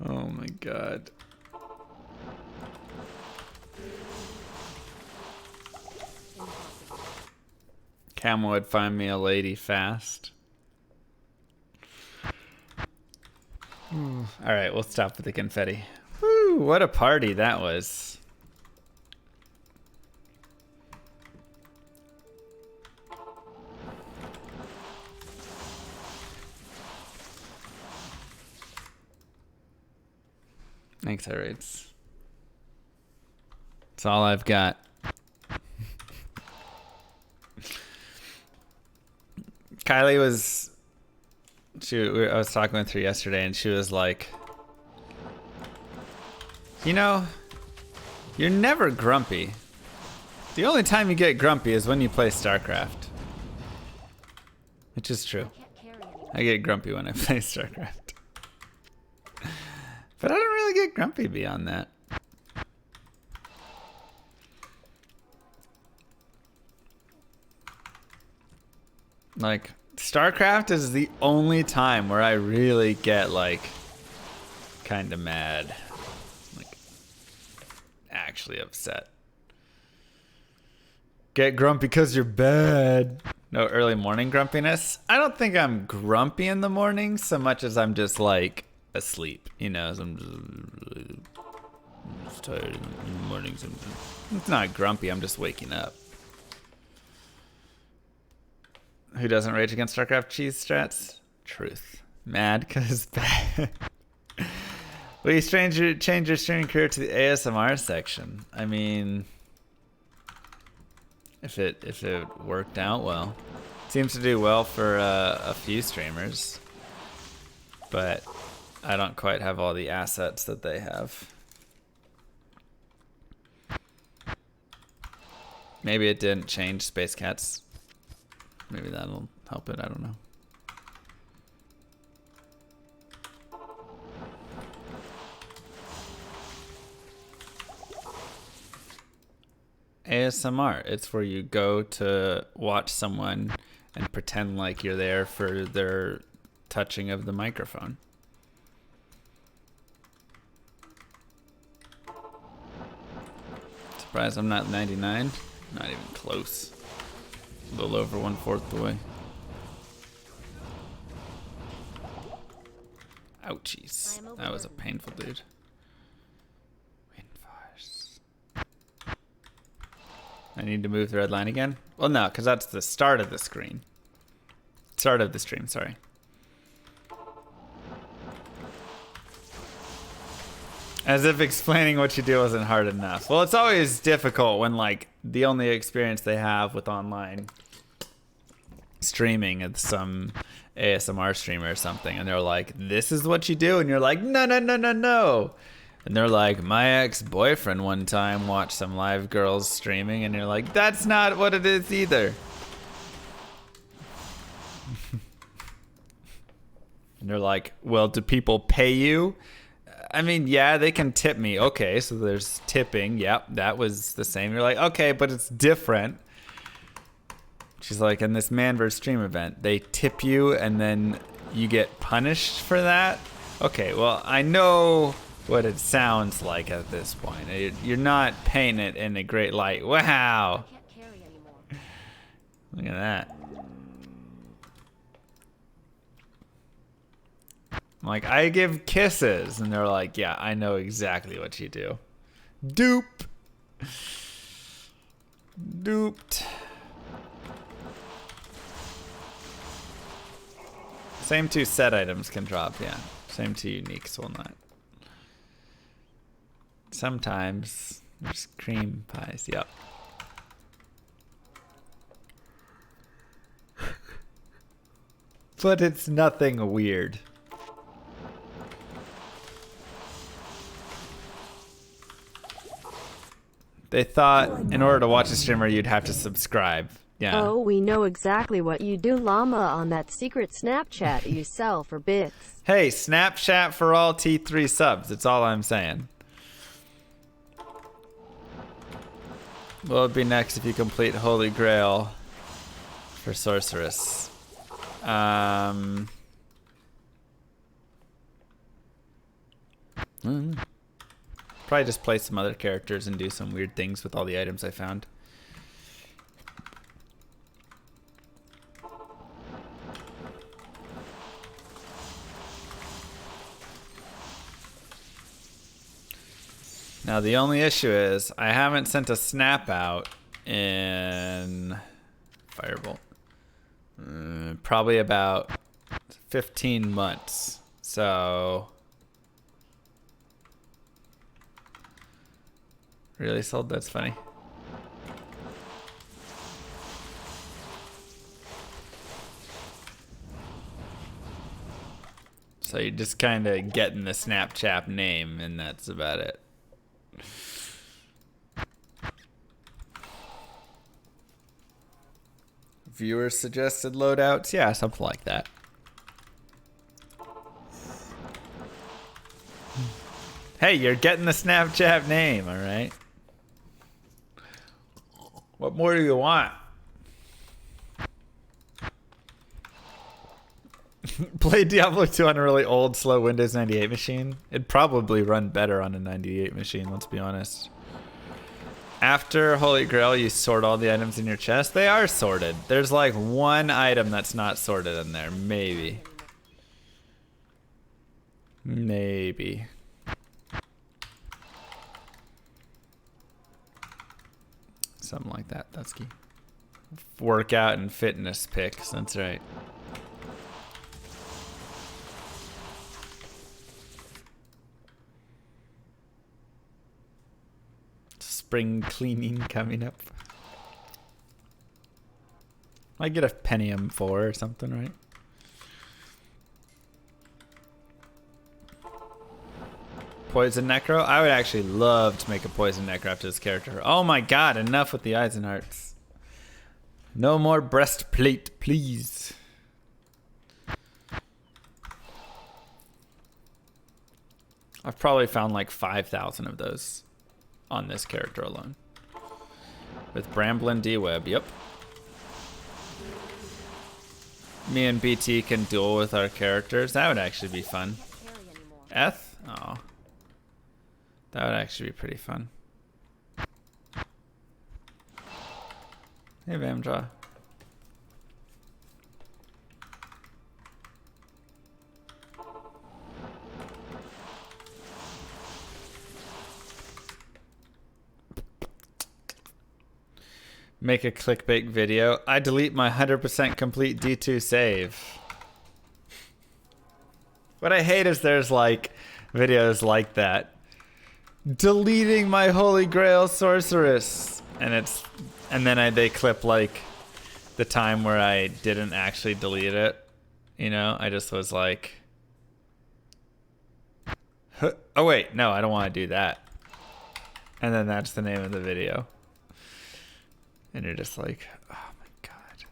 Oh my god. Camel would find me a lady fast. Alright, we'll stop with the confetti. Woo, what a party that was. Thanks, Irades. That's all I've got. Kylie was... I was talking with her yesterday, and she was like, you know, you're never grumpy. The only time you get grumpy is when you play Starcraft. Which is true. I get grumpy when I play Starcraft. But I don't really get grumpy beyond that. Like, Starcraft is the only time where I really get, like, kind of mad. Like, actually upset. Get grumpy because you're bad. No early morning grumpiness. I don't think I'm grumpy in the morning so much as I'm just, like, asleep. You know, so I'm just tired in the mornings. It's not grumpy, I'm just waking up. Who doesn't rage against StarCraft cheese strats? Truth. Mad because bad. Will you change your streaming career to the ASMR section? I mean, if it worked out well. Seems to do well for a few streamers. But I don't quite have all the assets that they have. Maybe it didn't change Space Cats. Maybe that'll help it, I don't know. ASMR, it's where you go to watch someone and pretend like you're there for their touching of the microphone. Surprised I'm not 99? Not even close. A little over 1/4 the way. Ouchies. That was a painful dude. Windforce. I need to move the red line again? Well, no, because that's the start of the screen. Start of the stream, sorry. As if explaining what you do wasn't hard enough. Well, it's always difficult when, like, the only experience they have with online streaming is some ASMR streamer or something, and they're like, this is what you do, and you're like, no, no, no, no, no. And they're like, my ex-boyfriend one time watched some live girls streaming, and you're like, that's not what it is either. And they're like, well, do people pay you? I mean, yeah, they can tip me. Okay, so there's tipping. Yep, that was the same. You're like, okay, but it's different. She's like, in this man vs. stream event, they tip you and then you get punished for that? Okay, well, I know what it sounds like at this point. You're not painting it in a great light. Wow. Look at that. I'm like, I give kisses. And they're like, yeah, I know exactly what you do. Dupe. Duped. Same two set items can drop, yeah. Same two uniques will not. Sometimes there's cream pies, yep. But it's nothing weird. They thought in order to watch a streamer, you'd have to subscribe. Yeah. Oh, we know exactly what you do, llama, on that secret Snapchat you sell for bits. Hey, Snapchat for all T3 subs. That's all I'm saying. What would be next if you complete Holy Grail for Sorceress? Probably just play some other characters and do some weird things with all the items I found. Now the only issue is I haven't sent a snap out in Firebolt. Probably about 15 months. So Really sold? That's funny. So you're just kind of getting the Snapchat name, and that's about it. Viewer suggested loadouts? Yeah, something like that. Hey, you're getting the Snapchat name, all right? What more do you want? Play Diablo 2 on a really old, slow Windows 98 machine. It'd probably run better on a 98 machine, let's be honest. After Holy Grail, you sort all the items in your chest. They are sorted. There's like one item that's not sorted in there. Maybe. Maybe. Something like that. That's key. Workout and fitness picks. That's right. Spring cleaning coming up. I get a Pentium 4 or something, right? Poison Necro? I would actually love to make a Poison Necro after this character. Oh my god, enough with the eyes and hearts. No more breastplate, please. I've probably found like 5,000 of those on this character alone. With Bramblin D-Web, yep. Me and BT can duel with our characters. That would actually be fun. Eth? Oh. That would actually be pretty fun. Hey, Vamjaw. Make a clickbait video. I delete my 100% complete D2 save. What I hate is there's like videos like that. Deleting my Holy Grail Sorceress. And then they clip like the time where I didn't actually delete it. You know, I just was like, huh. Oh wait, no, I don't want to do that. And then that's the name of the video. And you're just like, oh my god.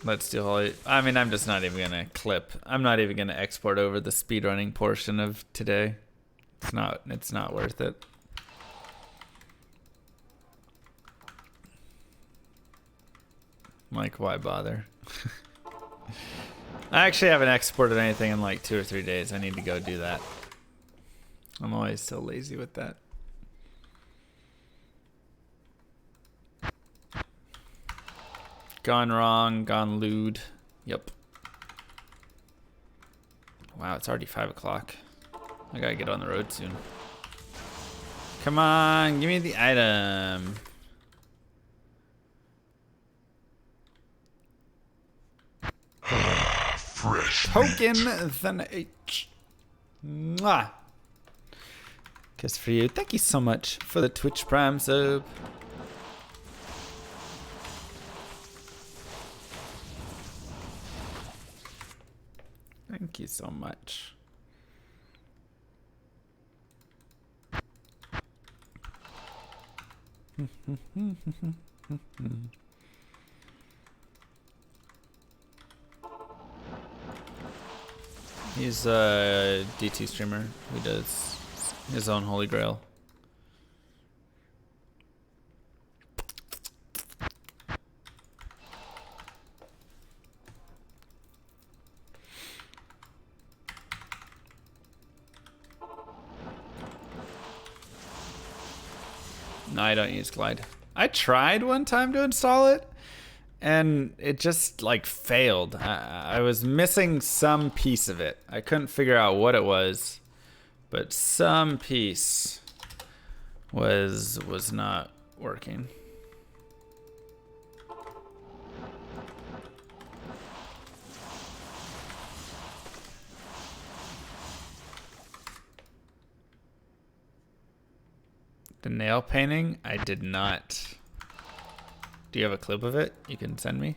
Let's do Holy. I mean, I'm just not even gonna clip. I'm not even gonna export over the speedrunning portion of today. It's not worth it. Like, why bother? I actually haven't exported anything in like 2 or 3 days. I need to go do that. I'm always so lazy with that. Gone wrong, gone lewd. Yep. Wow, it's already 5 o'clock. I gotta get on the road soon. Come on, give me the item. Fresh Token than H. Mwah. Kiss for you. Thank you so much for the Twitch Prime sub. Thank you so much. He's a DT streamer who does his own Holy Grail. No, I don't use Glide. I tried one time to install it, and it just like failed. I was missing some piece of it. I couldn't figure out what it was, but some piece was not working. The nail painting? I did not. Do you have a clip of it you can send me?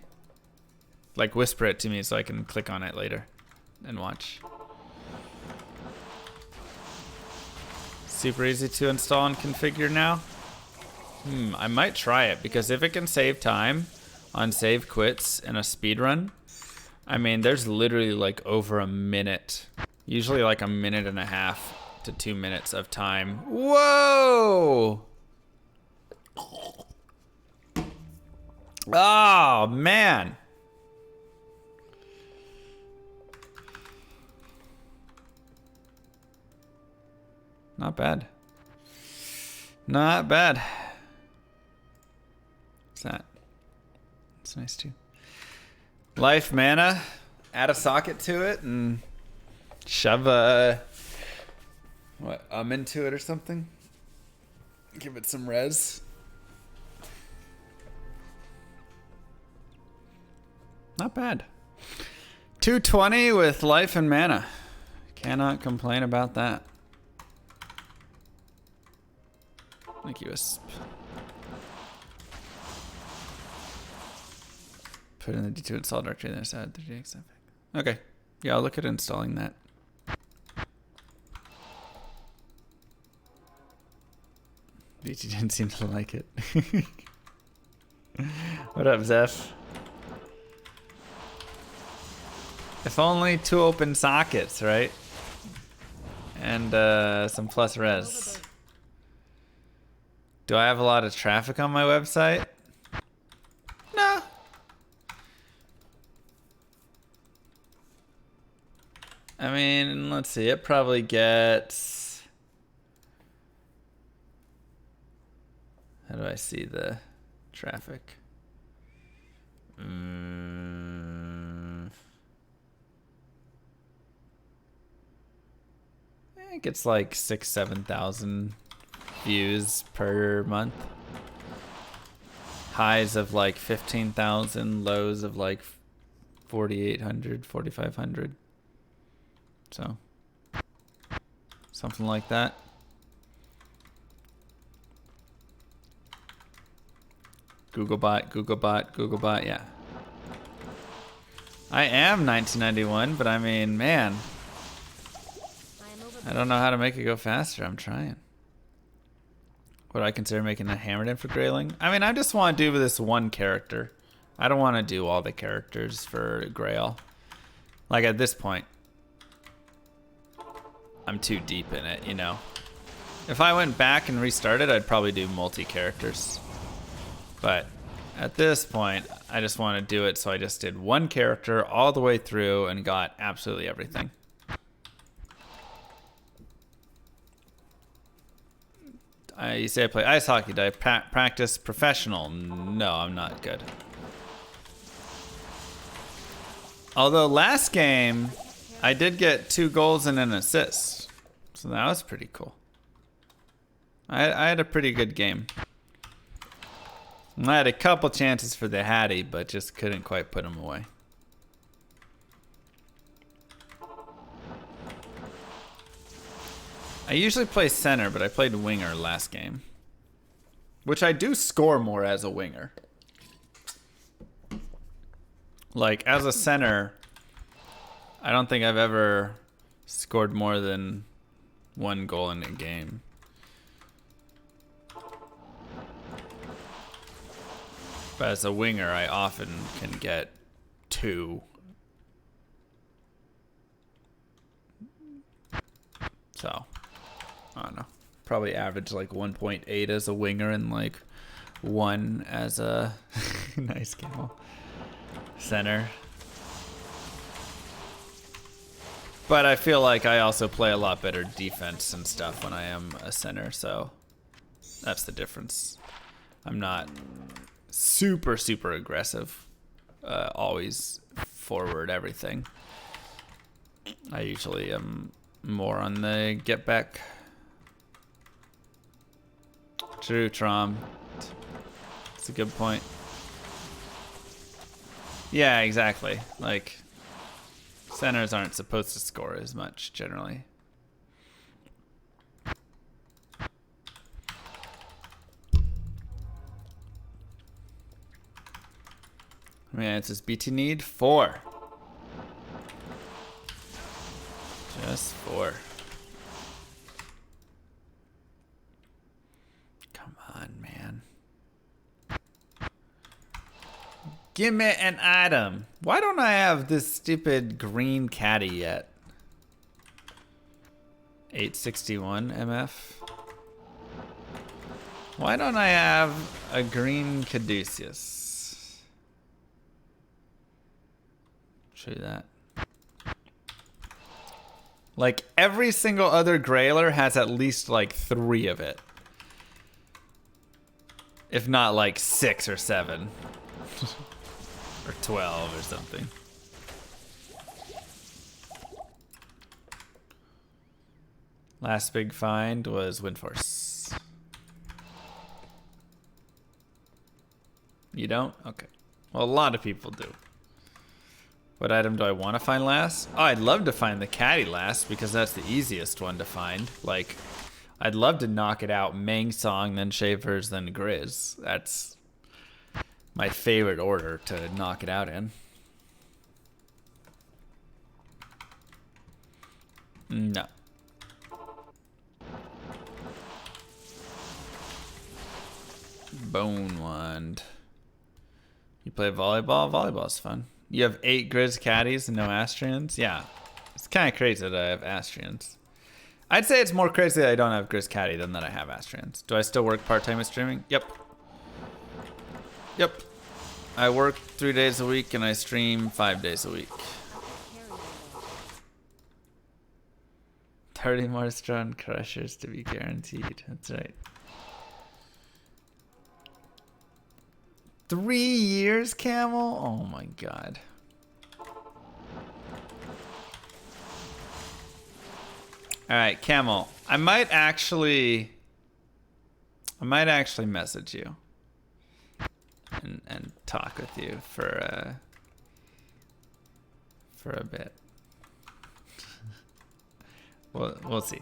Like, whisper it to me so I can click on it later and watch. Super easy to install and configure now. I might try it because if it can save time on save quits in a speed run, I mean, there's literally like over a minute, usually like a minute and a half to 2 minutes of time. Whoa! Oh, man. Not bad. Not bad. What's that? It's nice too. Life mana. Add a socket to it and shove a into it or something. Give it some res. Not bad. 220 with life and mana. Cannot complain about that. Thank you, Wisp. Put in the D2 install directory and then just add the GX epic. Okay. Yeah, I'll look at installing that. BT didn't seem to like it. What up, Zeph? If only 2 open sockets, right? And some plus res. Do I have a lot of traffic on my website? No. I mean, let's see. It probably gets... How do I see the traffic? I think it's like 6,000-7,000 views per month. Highs of like 15,000, lows of like 4,800, 4,500. So, something like that. Googlebot, yeah. I am 1991, but I mean, man. I don't know how to make it go faster. I'm trying. Would I consider making a hammered in for grailing? I mean, I just want to do this one character. I don't want to do all the characters for Grail. Like at this point, I'm too deep in it, you know. If I went back and restarted, I'd probably do multi-characters. But at this point, I just want to do it, so I just did one character all the way through and got absolutely everything. You say I play ice hockey. Do I practice professional? No, I'm not good. Although last game, I did get 2 goals and an assist. So that was pretty cool. I had a pretty good game. I had a couple chances for the Hattie, but just couldn't quite put them away. I usually play center, but I played winger last game. Which I do score more as a winger. Like, as a center, I don't think I've ever scored more than 1 goal in a game. But as a winger, I often can get 2. So, I don't know. Probably average like 1.8 as a winger and like 1 as a nice camel center. But I feel like I also play a lot better defense and stuff when I am a center, so that's the difference. I'm not super aggressive, always forward everything. I usually am more on the get back. True, Trom. It's a good point. Yeah, exactly. Like, centers aren't supposed to score as much generally. many answers BT need? 4. Just 4. Come on, man. Give me an item. Why don't I have this stupid green caddy yet? 861 MF. Why don't I have a green caduceus? Show you that. Like every single other grailer has at least like 3 of it. If not like 6 or 7. Or 12 or something. Last big find was Windforce. You don't? Okay. Well, a lot of people do. What item do I want to find last? Oh, I'd love to find the caddy last because that's the easiest one to find. Like, I'd love to knock it out Mang Song, then Shavers, then Grizz. That's my favorite order to knock it out in. No. Bone Wand. You play volleyball? Volleyball's fun. You have 8 Grizz caddies and no Astrians? Yeah. It's kind of crazy that I have Astrians. I'd say it's more crazy that I don't have Grizz caddy than that I have Astrians. Do I still work part-time with streaming? Yep. Yep. I work 3 days a week and I stream 5 days a week. 30 more strong crushers to be guaranteed. That's right. 3 years, Camel? Oh my god. Alright, Camel. I might actually message you. And talk with you for a bit. We'll see.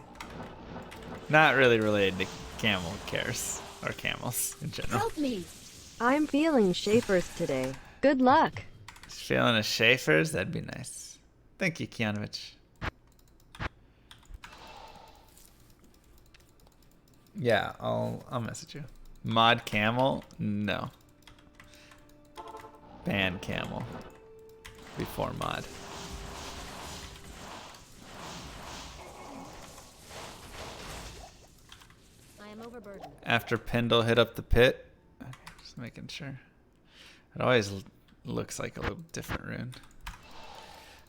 Not really related to camel cares or camels in general. Help me! I'm feeling Schaefer's today. Good luck. Feeling a Schaefer's? That'd be nice. Thank you, Kianovich. Yeah, I'll message you. Mod camel? No. Ban camel. Before mod. I am overburdened. After Pendle hit up the pit. Okay, just making sure. It always looks like a little different rune.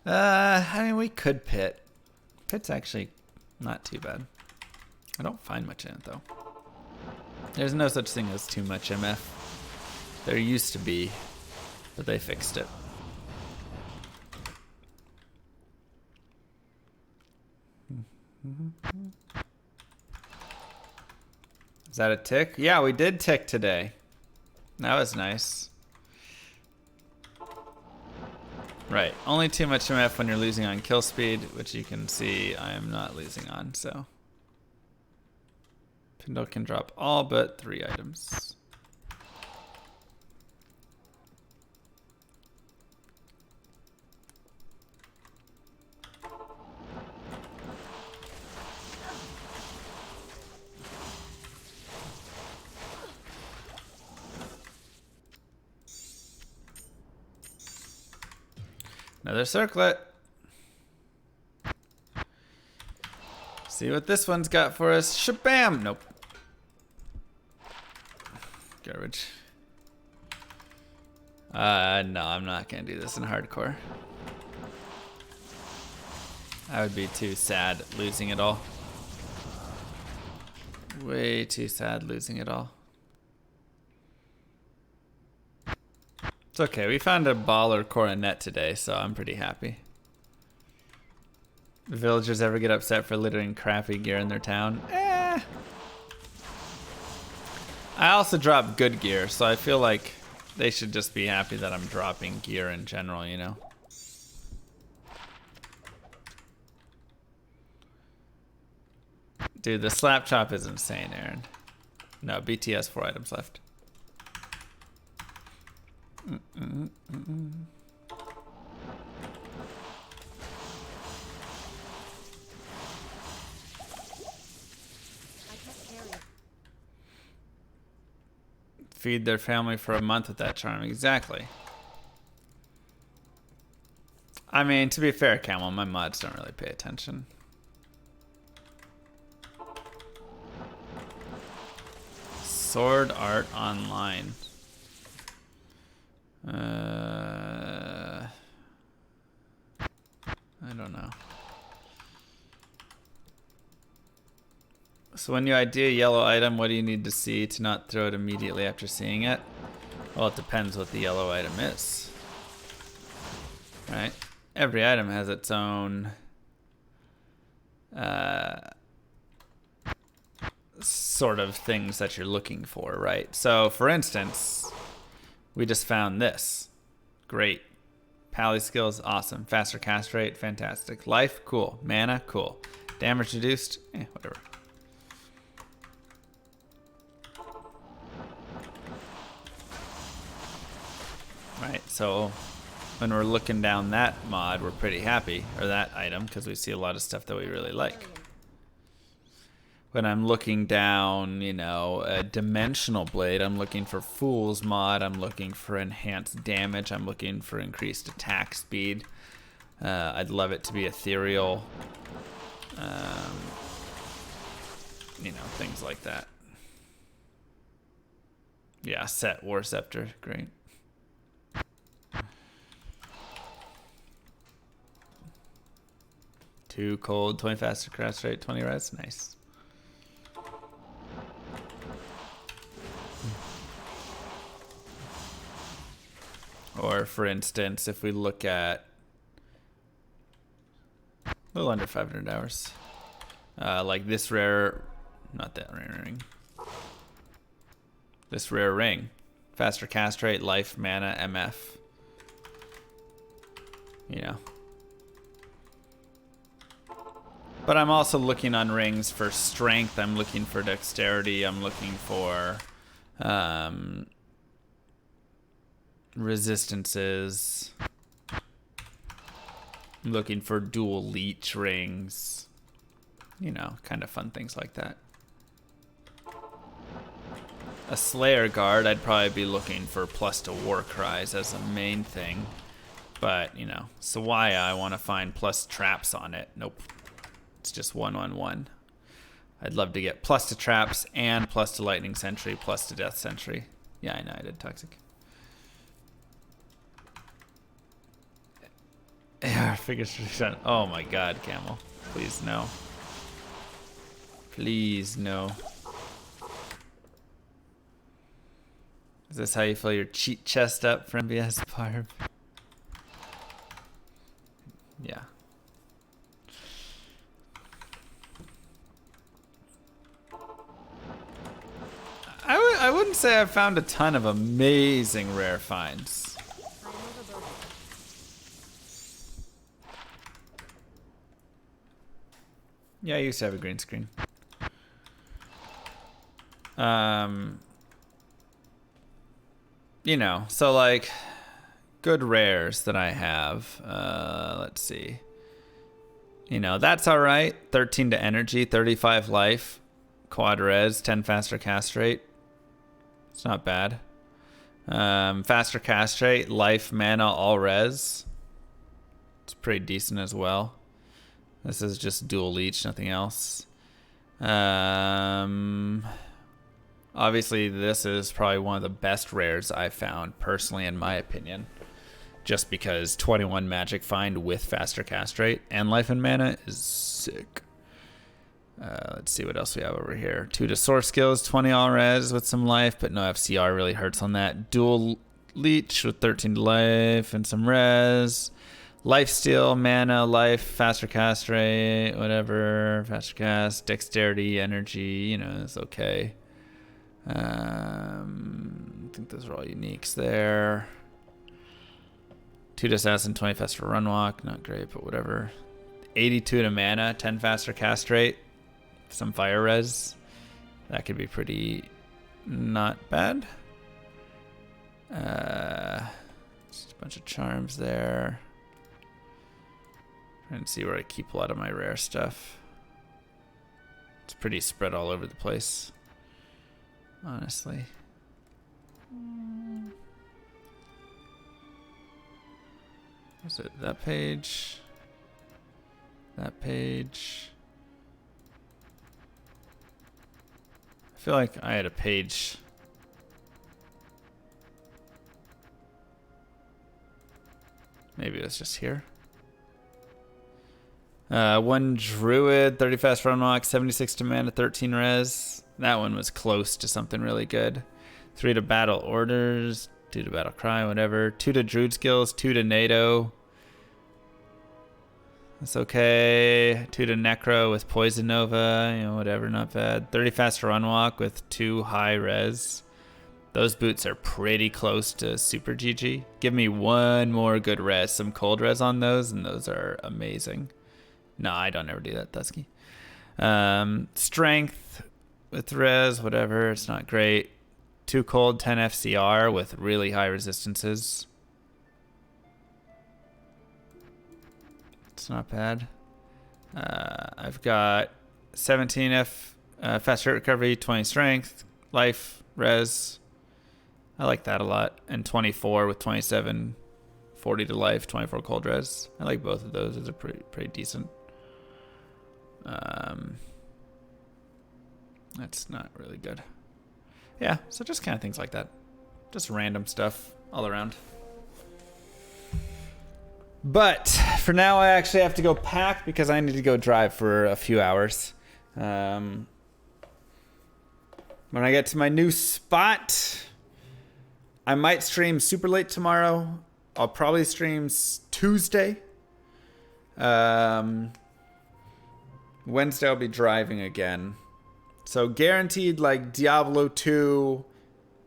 I mean, we could pit. Pit's actually not too bad. I don't find much in it though. There's no such thing as too much MF. There used to be, but they fixed it. Is that a tick? Yeah, we did tick today. That was nice. Right, only too much MF when you're losing on kill speed, which you can see I am not losing on, so. Pendle can drop all but 3 items. Another circlet. See what this one's got for us. Shabam! Nope. Garbage. No, I'm not gonna do this in hardcore. I would be too sad losing it all. Way too sad losing it all. It's okay, we found a baller coronet today, so I'm pretty happy. The villagers ever get upset for littering crappy gear in their town? Eh. I also drop good gear, so I feel like they should just be happy that I'm dropping gear in general, you know? Dude, the slap chop is insane, Aaron. No, BT has 4 items left. I can't carry it. Feed their family for a month with that charm. Exactly. I mean, to be fair, Camel, my mods don't really pay attention. Sword Art Online. I don't know. So when you ID a yellow item, what do you need to see to not throw it immediately after seeing it? Well, it depends what the yellow item is. Right? Every item has its own sort of things that you're looking for, right? So, for instance, we just found this. Great. Pally skills, awesome. Faster cast rate, fantastic. Life, cool. Mana, cool. Damage reduced, whatever. Right, so when we're looking down that mod, we're pretty happy, or that item, because we see a lot of stuff that we really like. When I'm looking down, you know, a dimensional blade, I'm looking for Fool's mod, I'm looking for enhanced damage, I'm looking for increased attack speed. I'd love it to be ethereal. You know, things like that. Yeah, set War Scepter, great. Too cold, 20 faster crash rate, 20 res, nice. Or for instance, if we look at a little under 500 hours, like this rare, not that rare ring, this rare ring, faster cast rate, life, mana, MF, you know. But I'm also looking on rings for strength, I'm looking for dexterity, I'm looking for resistances. I'm looking for dual leech rings. You know, kind of fun things like that. A Slayer guard, I'd probably be looking for plus to war cries as a main thing. But, you know, Sawaya, I want to find plus traps on it. Nope. It's just 1/1/1. I'd love to get plus to traps and plus to lightning sentry, plus to death sentry. Yeah, I know I did toxic. Yeah, figures. Oh my god, Camel. Please no. Please no. Is this how you fill your cheat chest up for MBS Barb? Yeah. I wouldn't say I've found a ton of amazing rare finds. I am overburdened. Yeah, I used to have a green screen. You know, so like good rares that I have. Let's see. You know, that's all right. 13 to energy, 35 life, quad res, 10 faster cast rate. It's not bad. Faster cast rate, life, mana, all res. It's pretty decent as well. This is just dual leech, nothing else. Obviously, this is probably one of the best rares I've found, personally, in my opinion. Just because 21 magic find with faster cast rate and life and mana is sick. Let's see what else we have over here. 2 to source skills, 20 all res with some life, but no FCR really hurts on that. Dual leech with 13 to life and some res. Life steal, mana, life, faster cast rate, whatever. Faster cast, dexterity, energy, you know, it's okay. I think those are all uniques there. 2 to assassin, 20 faster run walk, not great, but whatever. 82 to mana, 10 faster cast rate, some fire res. That could be pretty not bad. Just a bunch of charms there. Trying to see where I keep a lot of my rare stuff. It's pretty spread all over the place, honestly. Was it that page? That page? I feel like I had a page. Maybe it was just here. 1 druid, 30 fast run walk, 76 to mana, 13 res. That one was close to something really good. 3 to battle orders, 2 to battle cry, whatever. 2 to druid skills, 2 to NATO. That's okay. 2 to necro with poison nova, you know, whatever, not bad. 30 fast run walk with 2 high res. Those boots are pretty close to super GG. Give me 1 more good res, some cold res on those, and those are amazing. No, I don't ever do that, Dusky. Strength with res, whatever. It's not great. 2 cold, 10 FCR with really high resistances. It's not bad. I've got 17 fast hit recovery, 20 strength, life, res. I like that a lot. And 24 with 27, 40 to life, 24 cold res. I like both of those. Those are pretty decent. That's not really good. Yeah, so just kind of things like that. Just random stuff all around. But for now, I actually have to go pack because I need to go drive for a few hours. When I get to my new spot, I might stream super late tomorrow. I'll probably stream Tuesday. Wednesday I'll be driving again. So guaranteed like Diablo 2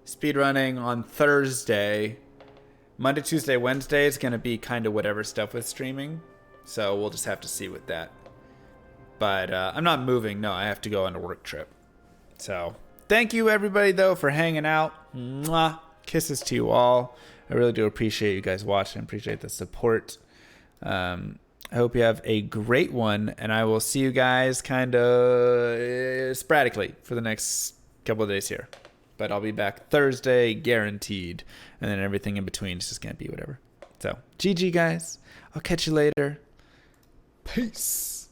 speedrunning on Thursday. Monday, Tuesday, Wednesday is going to be kind of whatever stuff with streaming. So we'll just have to see with that. But I'm not moving. No, I have to go on a work trip. So thank you everybody though for hanging out. Mwah. Kisses to you all. I really do appreciate you guys watching. Appreciate the support. I hope you have a great one, and I will see you guys kind of sporadically for the next couple of days here. But I'll be back Thursday, guaranteed. And then everything in between is just going to be whatever. So, GG, guys. I'll catch you later. Peace.